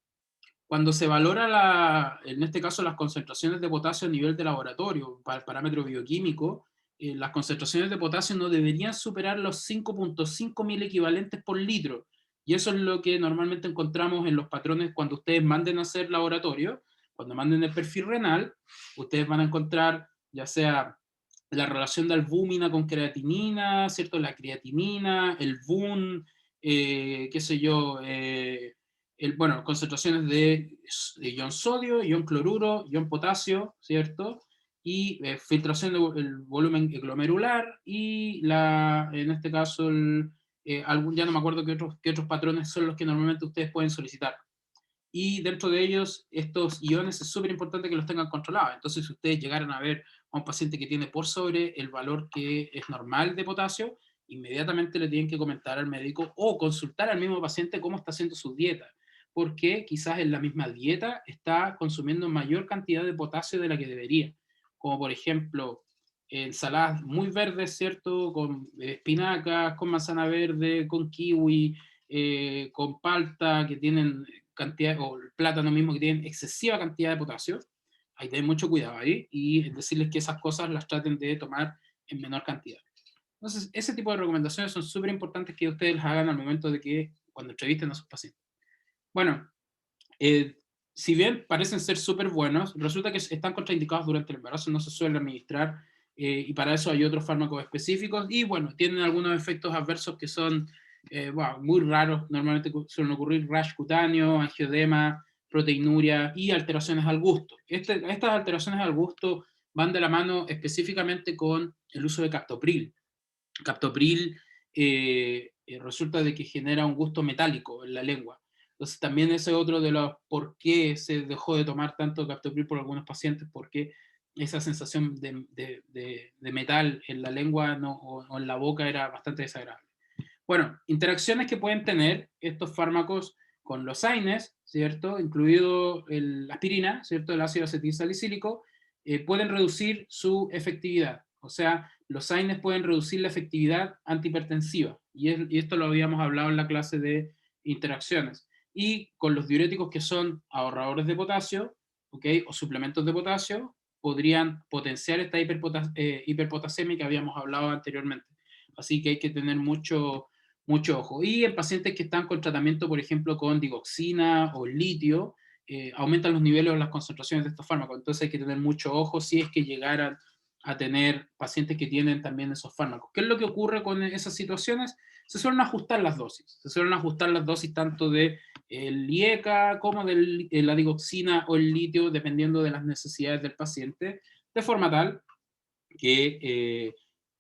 Cuando se valora, en este caso, las concentraciones de potasio a nivel de laboratorio, para el parámetro bioquímico, las concentraciones de potasio no deberían superar los 5.5 mil equivalentes por litro. Y eso es lo que normalmente encontramos en los patrones cuando ustedes manden a hacer laboratorio. Cuando manden el perfil renal, ustedes van a encontrar ya sea la relación de albúmina con creatinina, ¿cierto? La creatinina, el BUN, qué sé yo, bueno, concentraciones de ion sodio, ion cloruro, ion potasio, ¿cierto? Y filtración del volumen glomerular y en este caso, ya no me acuerdo qué otros patrones son los que normalmente ustedes pueden solicitar. Y dentro de ellos, estos iones es súper importante que los tengan controlados. Entonces, si ustedes llegaran a ver a un paciente que tiene por sobre el valor que es normal de potasio, inmediatamente le tienen que comentar al médico o consultar al mismo paciente cómo está haciendo su dieta, porque quizás en la misma dieta está consumiendo mayor cantidad de potasio de la que debería. Como por ejemplo, ensaladas muy verdes, ¿cierto? Con espinacas, con manzana verde, con kiwi, con palta, que tienen cantidad, o el plátano mismo, que tienen excesiva cantidad de potasio. Hay que tener mucho cuidado ahí y decirles que esas cosas las traten de tomar en menor cantidad. Entonces, ese tipo de recomendaciones son súper importantes que ustedes las hagan al momento de que, cuando entrevisten a sus pacientes. Bueno, si bien parecen ser súper buenos, resulta que están contraindicados durante el embarazo, no se suelen administrar, y para eso hay otros fármacos específicos, y bueno, tienen algunos efectos adversos que son bueno, muy raros. Normalmente suelen ocurrir rash cutáneo, angioedema, proteinuria y alteraciones al gusto. Estas alteraciones al gusto van de la mano específicamente con el uso de captopril. Captopril resulta de que genera un gusto metálico en la lengua. Entonces también ese es otro de los por qué se dejó de tomar tanto captopril por algunos pacientes, porque esa sensación de metal en la lengua o en la boca era bastante desagradable. Bueno, interacciones que pueden tener estos fármacos con los AINES, ¿cierto? Incluido la aspirina, ¿cierto? El ácido acetilsalicílico, pueden reducir su efectividad. O sea, los AINES pueden reducir la efectividad antihipertensiva. Y esto lo habíamos hablado en la clase de interacciones. Y con los diuréticos que son ahorradores de potasio, ¿ok? O suplementos de potasio, podrían potenciar esta hiperpotasemia que habíamos hablado anteriormente. Así que hay que tener mucho ojo. Y en pacientes que están con tratamiento, por ejemplo, con digoxina o litio, aumentan los niveles o las concentraciones de estos fármacos. Entonces hay que tener mucho ojo si es que llegaran a tener pacientes que tienen también esos fármacos. ¿Qué es lo que ocurre con esas situaciones? Se suelen ajustar las dosis. Se suelen ajustar las dosis tanto del IECA como de la digoxina o el litio, dependiendo de las necesidades del paciente, de forma tal que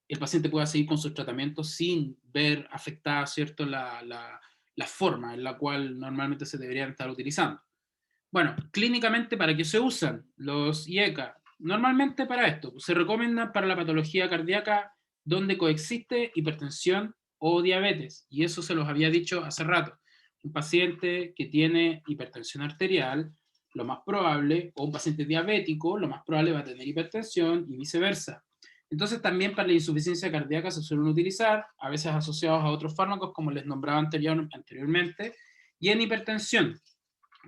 el paciente pueda seguir con sus tratamientos sin ver afectada, ¿cierto?, la forma en la cual normalmente se deberían estar utilizando. Bueno, clínicamente, ¿para qué se usan los IECA? Normalmente para esto, se recomiendan para la patología cardíaca donde coexiste hipertensión o diabetes, y eso se los había dicho hace rato. Un paciente que tiene hipertensión arterial, lo más probable, o un paciente diabético, lo más probable va a tener hipertensión y viceversa. Entonces también para la insuficiencia cardíaca se suelen utilizar, a veces asociados a otros fármacos como les nombraba anteriormente, y en hipertensión,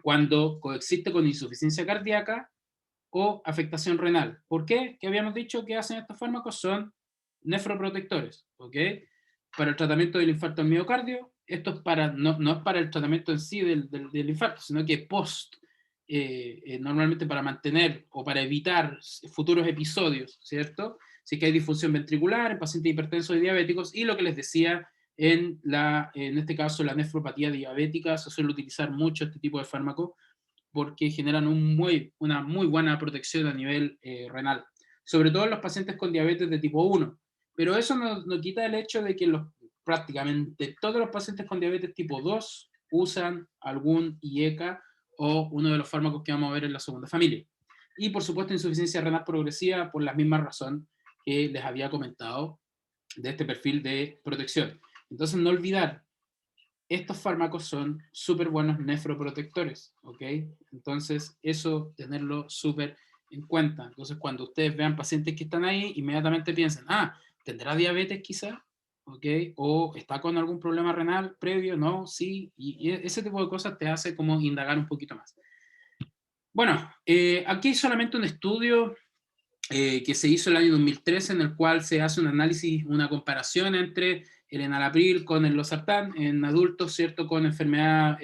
cuando coexiste con insuficiencia cardíaca, o afectación renal. ¿Por qué? ¿Qué habíamos dicho que hacen estos fármacos? Son nefroprotectores, ¿ok? Para el tratamiento del infarto al miocardio, esto es para, no es para el tratamiento en sí del infarto, sino que normalmente para mantener o para evitar futuros episodios, ¿cierto? Si que hay disfunción ventricular en pacientes hipertensos y diabéticos, y lo que les decía, en este caso la nefropatía diabética, se suele utilizar mucho este tipo de fármacos porque generan una muy buena protección a nivel renal, sobre todo en los pacientes con diabetes de tipo 1. Pero eso no quita el hecho de que prácticamente todos los pacientes con diabetes tipo 2 usan algún IECA o uno de los fármacos que vamos a ver en la segunda familia. Y por supuesto insuficiencia renal progresiva por la misma razón que les había comentado de este perfil de protección. Entonces no olvidar, estos fármacos son súper buenos nefroprotectores, ¿ok? Entonces eso tenerlo súper en cuenta. Entonces cuando ustedes vean pacientes que están ahí, inmediatamente piensen, ¿tendrá diabetes quizá? ¿Ok? ¿O está con algún problema renal previo? ¿No? Sí. Y ese tipo de cosas te hace como indagar un poquito más. Bueno, aquí hay solamente un estudio que se hizo el año 2013 en el cual se hace un análisis, una comparación entre el enalapril con el losartán en adultos, ¿cierto? Con enfermedad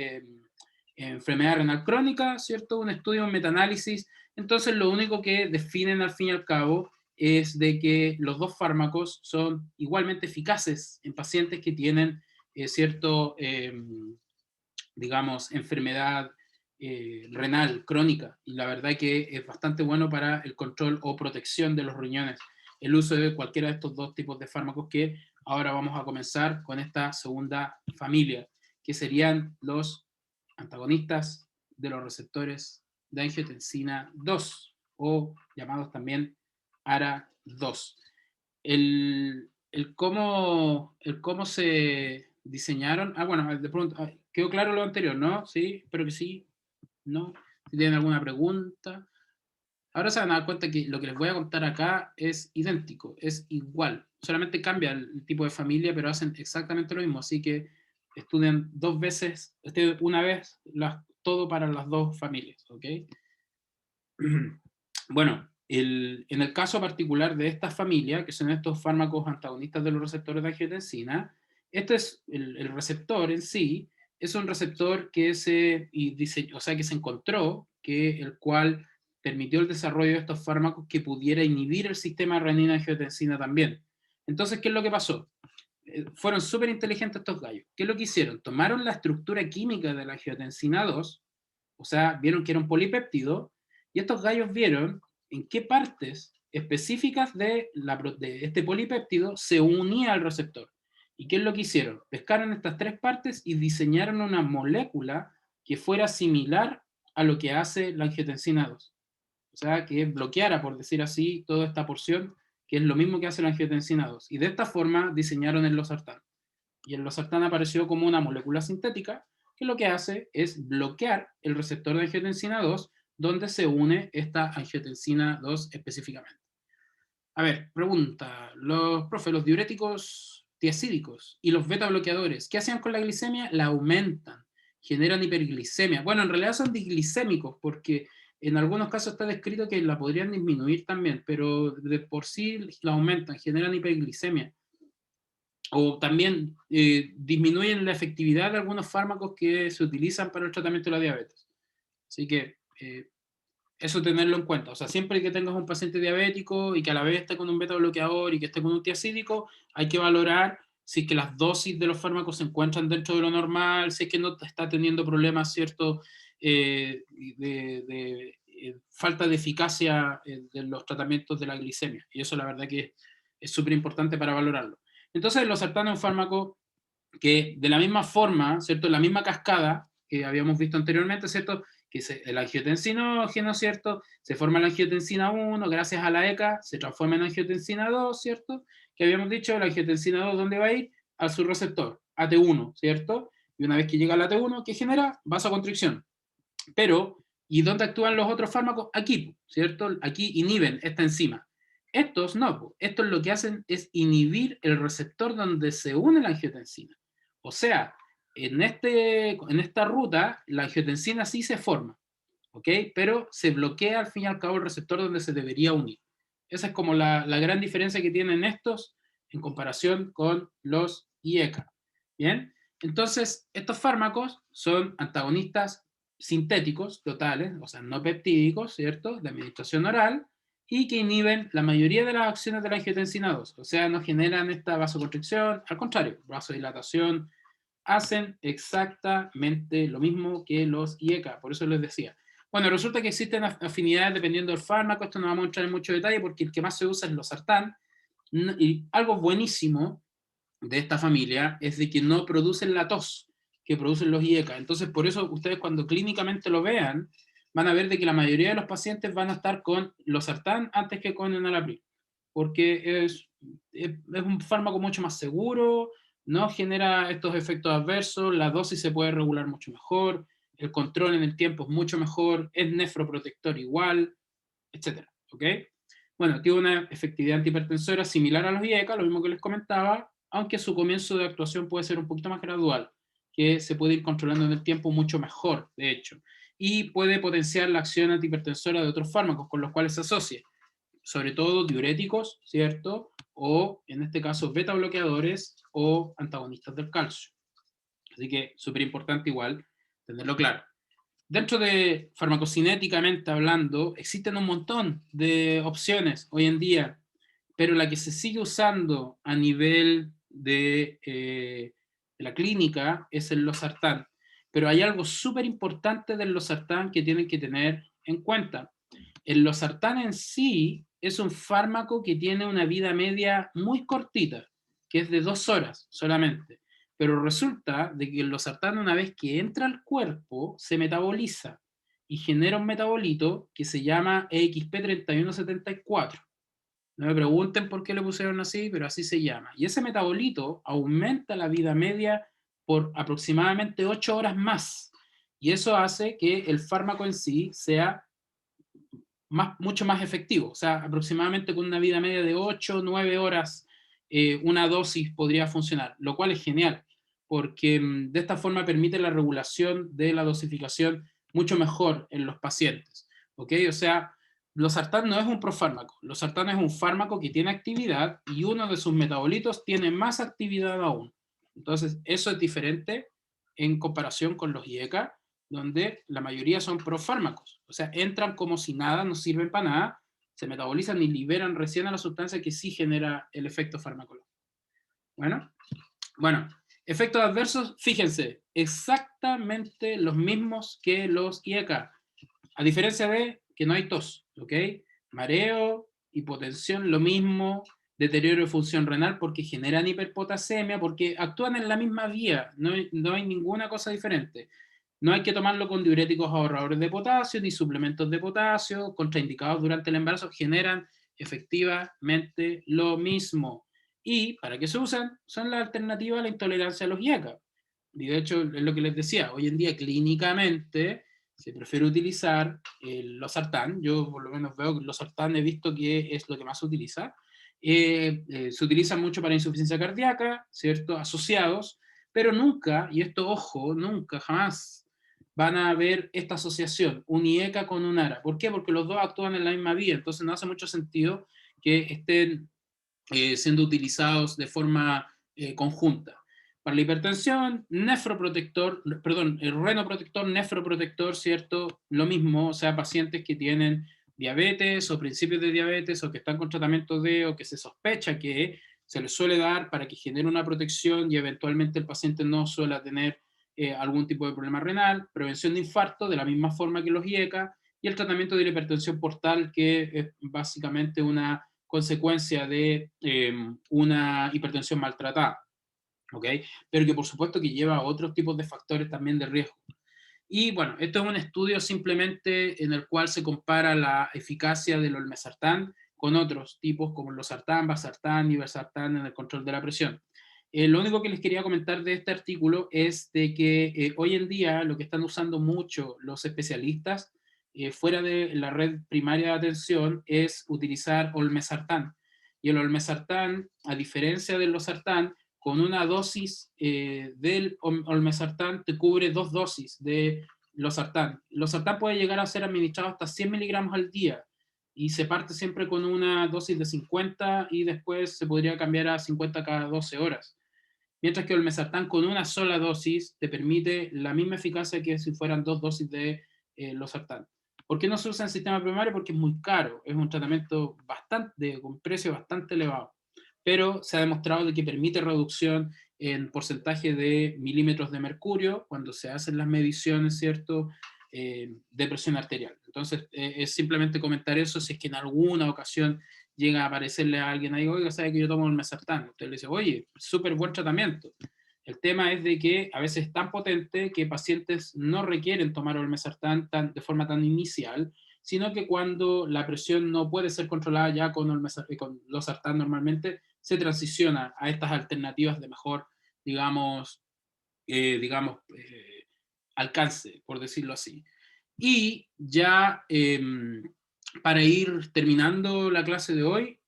renal crónica, ¿cierto? Un estudio, un metaanálisis. Entonces lo único que definen al fin y al cabo es de que los dos fármacos son igualmente eficaces en pacientes que tienen digamos, enfermedad renal crónica, y la verdad que es bastante bueno para el control o protección de los riñones, el uso de cualquiera de estos dos tipos de fármacos que ahora vamos a comenzar con esta segunda familia, que serían los antagonistas de los receptores de angiotensina 2, o llamados también ARA2. El cómo se diseñaron, bueno, de pronto, quedó claro lo anterior, ¿no? Sí, espero que sí, ¿no? Si tienen alguna pregunta. Ahora se van a dar cuenta que lo que les voy a contar acá es idéntico, es igual, solamente cambia el tipo de familia, pero hacen exactamente lo mismo, así que estudian dos veces, una vez, todo para las dos familias, ¿ok? Bueno, en el caso particular de esta familia, que son estos fármacos antagonistas de los receptores de angiotensina, este es el receptor en sí, es un receptor que que se encontró, el cual permitió el desarrollo de estos fármacos que pudiera inhibir el sistema renina-angiotensina también. Entonces, ¿qué es lo que pasó? Fueron súper inteligentes estos gallos. ¿Qué es lo que hicieron? Tomaron la estructura química de la angiotensina 2, o sea, vieron que era un polipéptido, y estos gallos vieron en qué partes específicas de este polipéptido se unía al receptor. ¿Y qué es lo que hicieron? Pescaron estas tres partes y diseñaron una molécula que fuera similar a lo que hace la angiotensina 2. O sea, que bloqueara, por decir así, toda esta porción, que es lo mismo que hace la angiotensina 2. Y de esta forma diseñaron el losartán. Y el losartán apareció como una molécula sintética que lo que hace es bloquear el receptor de angiotensina 2, donde se une esta angiotensina 2 específicamente. A ver, pregunta, los diuréticos tiacídicos y los beta bloqueadores, ¿qué hacían con la glicemia? La aumentan, generan hiperglicemia. Bueno, en realidad son diglicémicos, porque en algunos casos está descrito que la podrían disminuir también, pero de por sí la aumentan, generan hiperglicemia. O también disminuyen la efectividad de algunos fármacos que se utilizan para el tratamiento de la diabetes. Así que eso tenerlo en cuenta. O sea, siempre que tengas un paciente diabético y que a la vez esté con un beta bloqueador y que esté con un tiacídico, hay que valorar si es que las dosis de los fármacos se encuentran dentro de lo normal, si es que no está teniendo problemas, ¿cierto?, de falta de eficacia de los tratamientos de la glicemia. Y eso la verdad que es súper importante para valorarlo. Entonces, el losartán es un fármaco que de la misma forma, ¿cierto?, la misma cascada que habíamos visto anteriormente, ¿cierto?, que el angiotensinógeno, ¿cierto?, se forma la angiotensina 1, gracias a la ECA se transforma en angiotensina 2, ¿cierto?, que habíamos dicho, la angiotensina 2, ¿dónde va a ir? A su receptor, AT1, ¿cierto? Y una vez que llega al AT1, ¿qué genera? Vasoconstricción. Pero, ¿y dónde actúan los otros fármacos? Aquí, ¿cierto? Aquí inhiben esta enzima. Estos no, estos lo que hacen es inhibir el receptor donde se une la angiotensina. O sea, en esta ruta, la angiotensina sí se forma, ¿ok? Pero se bloquea al fin y al cabo el receptor donde se debería unir. Esa es como la gran diferencia que tienen estos en comparación con los IECA. ¿Bien? Entonces, estos fármacos son antagonistas sintéticos totales, o sea, no peptídicos, ¿cierto?, de administración oral, y que inhiben la mayoría de las acciones de la angiotensina 2, o sea, no generan esta vasoconstricción, al contrario, vasodilatación, hacen exactamente lo mismo que los IECA, por eso les decía. Bueno, resulta que existen afinidades dependiendo del fármaco, esto no vamos a entrar en mucho detalle porque el que más se usa es losartán, y algo buenísimo de esta familia es de que no producen la tos que producen los IECA. Entonces, por eso ustedes cuando clínicamente lo vean, van a ver de que la mayoría de los pacientes van a estar con losartán antes que con enalapril, porque es un fármaco mucho más seguro, no genera estos efectos adversos, la dosis se puede regular mucho mejor, el control en el tiempo es mucho mejor, es nefroprotector igual, etc. ¿Ok? Bueno, tiene una efectividad antihipertensora similar a los IECA, lo mismo que les comentaba, aunque su comienzo de actuación puede ser un poquito más gradual, que se puede ir controlando en el tiempo mucho mejor, de hecho, y puede potenciar la acción antihipertensora de otros fármacos con los cuales se asocia, sobre todo diuréticos, ¿cierto? O, en este caso, beta bloqueadores o antagonistas del calcio. Así que, súper importante igual tenerlo claro. Dentro de farmacocinéticamente hablando, existen un montón de opciones hoy en día, pero la que se sigue usando a nivel de la clínica es el losartán. Pero hay algo súper importante del losartán que tienen que tener en cuenta. El losartán en sí es un fármaco que tiene una vida media muy cortita, que es de 2 horas solamente. Pero resulta de que el losartán, una vez que entra al cuerpo, se metaboliza y genera un metabolito que se llama EXP3174. No me pregunten por qué le pusieron así, pero así se llama. Y ese metabolito aumenta la vida media por aproximadamente 8 horas más. Y eso hace que el fármaco en sí sea mucho más efectivo. O sea, aproximadamente con una vida media de 8 o 9 horas, una dosis podría funcionar, lo cual es genial, porque de esta forma permite la regulación de la dosificación mucho mejor en los pacientes. ¿Ok? O sea, losartán no es un profármaco. Losartán es un fármaco que tiene actividad y uno de sus metabolitos tiene más actividad aún. Entonces, eso es diferente en comparación con los IECA, donde la mayoría son profármacos. O sea, entran como si nada, no sirven para nada, se metabolizan y liberan recién a la sustancia que sí genera el efecto farmacológico. Bueno, efectos adversos, fíjense, exactamente los mismos que los IECA, a diferencia de que no hay tos, ¿ok? Mareo, hipotensión, lo mismo, deterioro de función renal porque generan hiperpotasemia, porque actúan en la misma vía, no hay ninguna cosa diferente. No hay que tomarlo con diuréticos ahorradores de potasio ni suplementos de potasio, contraindicados durante el embarazo, generan efectivamente lo mismo. ¿Y para qué se usan? Son la alternativa a la intolerancia a los IECA. Y de hecho, es lo que les decía, hoy en día clínicamente se prefiere utilizar el losartán. Yo por lo menos veo que el losartán he visto que es lo que más se utiliza. Se utiliza mucho para insuficiencia cardíaca, ¿cierto? Asociados, pero nunca, y esto ojo, nunca, jamás van a ver esta asociación, un IECA con un ARA. ¿Por qué? Porque los dos actúan en la misma vía, entonces no hace mucho sentido que estén siendo utilizados de forma conjunta. Para la hipertensión, nefroprotector, perdón, el renoprotector, nefroprotector, ¿cierto? Lo mismo, o sea, pacientes que tienen diabetes o principios de diabetes o que están con tratamiento de o que se sospecha que se les suele dar para que genere una protección y eventualmente el paciente no suele tener algún tipo de problema renal, prevención de infarto de la misma forma que los IECA y el tratamiento de la hipertensión portal que es básicamente una consecuencia de una hipertensión maltratada. ¿Ok? Pero que por supuesto que lleva a otros tipos de factores también de riesgo. Y bueno, esto es un estudio simplemente en el cual se compara la eficacia del olmesartán con otros tipos como el losartán, vasartán y irbesartán en el control de la presión. Lo único que les quería comentar de este artículo es de que hoy en día lo que están usando mucho los especialistas fuera de la red primaria de atención es utilizar olmesartán. Y el olmesartán, a diferencia del losartán, con una dosis del olmesartán te cubre 2 dosis de losartán. Losartán puede llegar a ser administrado hasta 100 miligramos al día, y se parte siempre con una dosis de 50 y después se podría cambiar a 50 cada 12 horas. Mientras que el olmesartán con una sola dosis te permite la misma eficacia que si fueran 2 dosis de losartán. ¿Por qué no se usa en sistema primario? Porque es muy caro, es un tratamiento con precio bastante elevado, pero se ha demostrado de que permite reducción en porcentaje de milímetros de mercurio cuando se hacen las mediciones, ¿cierto?, de presión arterial. Entonces, es simplemente comentar eso si es que en alguna ocasión llega a aparecerle a alguien ahí, oiga, sabe que yo tomo el mesartán. Usted le dice, oye, súper buen tratamiento. El tema es de que a veces es tan potente que pacientes no requieren tomar el mesartán de forma tan inicial, sino que cuando la presión no puede ser controlada ya con losartán normalmente, se transiciona a estas alternativas de mejor, digamos, alcance, por decirlo así. Y ya para ir terminando la clase de hoy,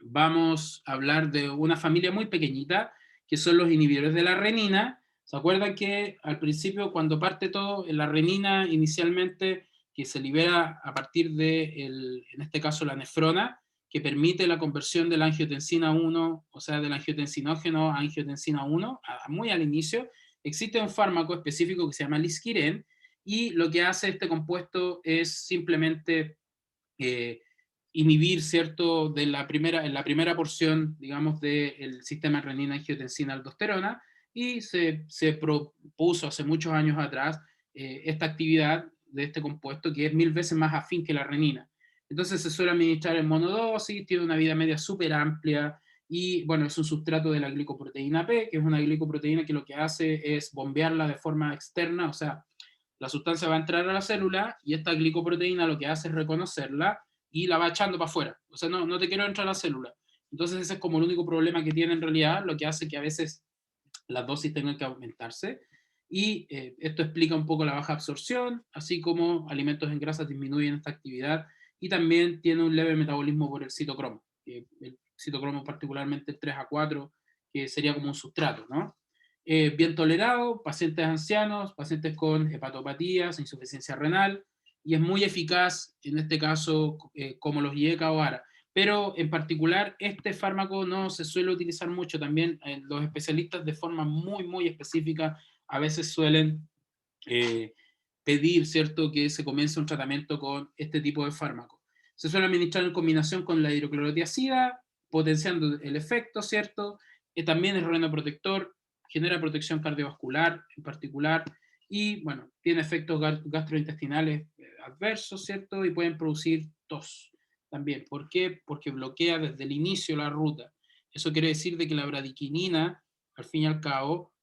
vamos a hablar de una familia muy pequeñita, que son los inhibidores de la renina. ¿Se acuerdan que al principio, cuando parte todo, la renina inicialmente, que se libera a partir de, en este caso, la nefrona, que permite la conversión de la angiotensina 1, o sea, del angiotensinógeno a angiotensina 1, muy al inicio, existe un fármaco específico que se llama Lisquiren, y lo que hace este compuesto es simplemente inhibir, ¿cierto?, en la primera porción, digamos, del sistema renina-angiotensina-aldosterona, y se propuso hace muchos años atrás esta actividad de este compuesto que es 1000 veces más afín que la renina. Entonces se suele administrar en monodosis, tiene una vida media súper amplia, y bueno, es un sustrato de la glicoproteína P, que es una glicoproteína que lo que hace es bombearla de forma externa, o sea, la sustancia va a entrar a la célula y esta glicoproteína lo que hace es reconocerla y la va echando para afuera. O sea, no te quiero entrar a la célula. Entonces ese es como el único problema que tiene en realidad, lo que hace que a veces las dosis tengan que aumentarse. Y esto explica un poco la baja absorción, así como alimentos en grasas disminuyen esta actividad, y también tiene un leve metabolismo por el citocromo, el citocromo particularmente el 3A4, que sería como un sustrato, ¿no? Bien tolerado, pacientes ancianos, pacientes con hepatopatías, insuficiencia renal, y es muy eficaz en este caso como los IECA o ARA. Pero en particular este fármaco no se suele utilizar mucho, también los especialistas de forma muy específica a veces suelen pedir, ¿cierto?, que se comience un tratamiento con este tipo de fármaco. Se suele administrar en combinación con la hidroclorotiazida, potenciando el efecto, ¿cierto? También es renoprotector, genera protección cardiovascular en particular, y bueno, tiene efectos gastrointestinales adversos, ¿cierto? Y pueden producir tos también. ¿Por qué? Porque bloquea desde el inicio la ruta. Eso quiere decir de que la bradiquinina, al fin y al cabo,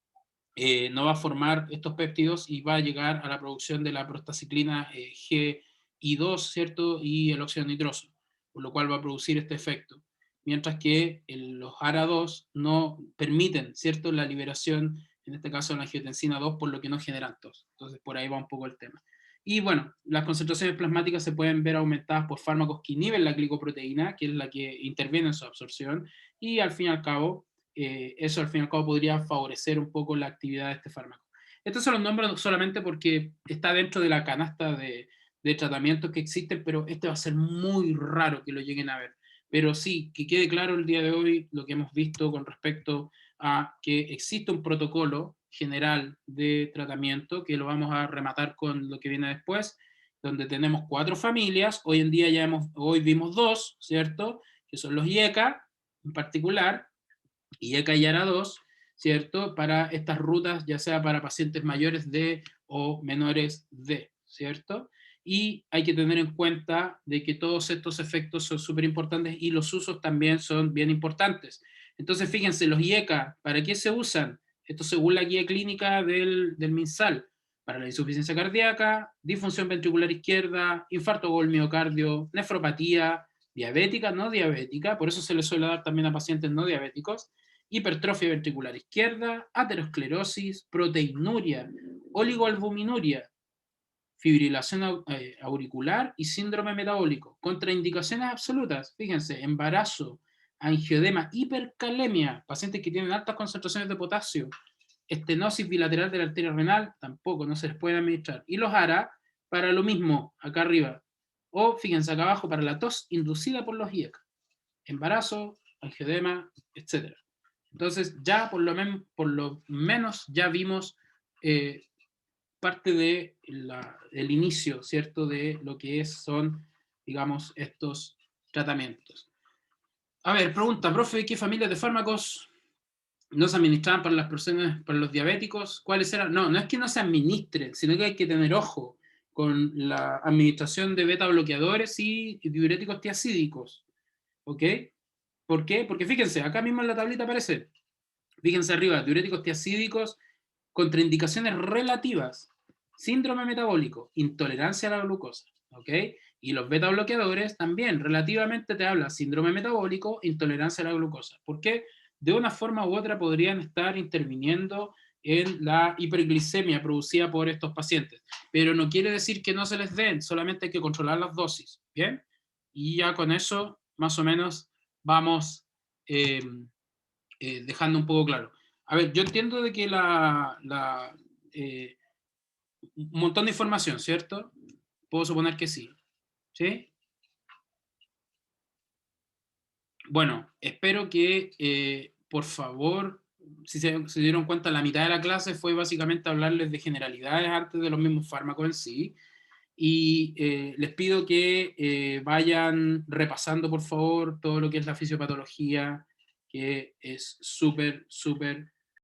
no va a formar estos péptidos y va a llegar a la producción de la prostaciclina GI2, ¿cierto? Y el óxido nitroso, por lo cual va a producir este efecto. Mientras que los ARA2 no permiten, ¿cierto?, la liberación, en este caso la angiotensina 2, por lo que no generan tos. Entonces por ahí va un poco el tema. Y bueno, las concentraciones plasmáticas se pueden ver aumentadas por fármacos que inhiben la glicoproteína, que es la que interviene en su absorción, y al fin y al cabo, eso al fin y al cabo podría favorecer un poco la actividad de este fármaco. Estos son los nombres solamente porque está dentro de la canasta de tratamientos que existen, pero este va a ser muy raro que lo lleguen a ver. Pero sí, que quede claro el día de hoy lo que hemos visto con respecto a que existe un protocolo general de tratamiento, que lo vamos a rematar con lo que viene después, donde tenemos 4 familias, hoy en día hoy vimos 2, ¿cierto?, que son los IECA en particular, IECA y ARA2, ¿cierto?, para estas rutas, ya sea para pacientes mayores de o menores de, ¿cierto? Y hay que tener en cuenta de que todos estos efectos son súper importantes y los usos también son bien importantes. Entonces, fíjense, los IECA, ¿para qué se usan? Esto según la guía clínica del MinSal, para la insuficiencia cardíaca, disfunción ventricular izquierda, infarto o miocardio, nefropatía, diabética, no diabética, por eso se le suele dar también a pacientes no diabéticos, hipertrofia ventricular izquierda, aterosclerosis, proteinuria, oligoalbuminuria, fibrilación auricular y síndrome metabólico. Contraindicaciones absolutas, fíjense, embarazo, angioedema, hipercalemia, pacientes que tienen altas concentraciones de potasio, estenosis bilateral de la arteria renal, tampoco, no se les puede administrar. Y los ARA para lo mismo, acá arriba. O, fíjense, acá abajo, para la tos inducida por los IECA. Embarazo, angioedema, etc. Entonces, ya por lo menos ya vimos parte de el inicio, ¿cierto?, de lo que son, digamos, estos tratamientos. A ver, pregunta, profe, ¿qué familias de fármacos no se administraban para las personas, para los diabéticos? ¿Cuáles eran? No, no es que no se administren, sino que hay que tener ojo con la administración de beta bloqueadores y diuréticos tiacídicos. ¿Ok? ¿Por qué? Porque fíjense, acá mismo en la tablita aparece, fíjense arriba, diuréticos tiacídicos, contraindicaciones relativas, síndrome metabólico, intolerancia a la glucosa. ¿Ok? Y los beta bloqueadores también, relativamente te habla síndrome metabólico, intolerancia a la glucosa. ¿Por qué? De una forma u otra podrían estar interviniendo en la hiperglicemia producida por estos pacientes. Pero no quiere decir que no se les den, solamente hay que controlar las dosis. ¿Bien? Y ya con eso, más o menos, vamos dejando un poco claro. A ver, yo entiendo de que un montón de información, ¿cierto? Puedo suponer que sí. ¿Sí? Bueno, espero que, por favor, si se dieron cuenta, la mitad de la clase fue básicamente hablarles de generalidades antes de los mismos fármacos en sí. Y les pido que vayan repasando, por favor, todo lo que es la fisiopatología, que es súper, súper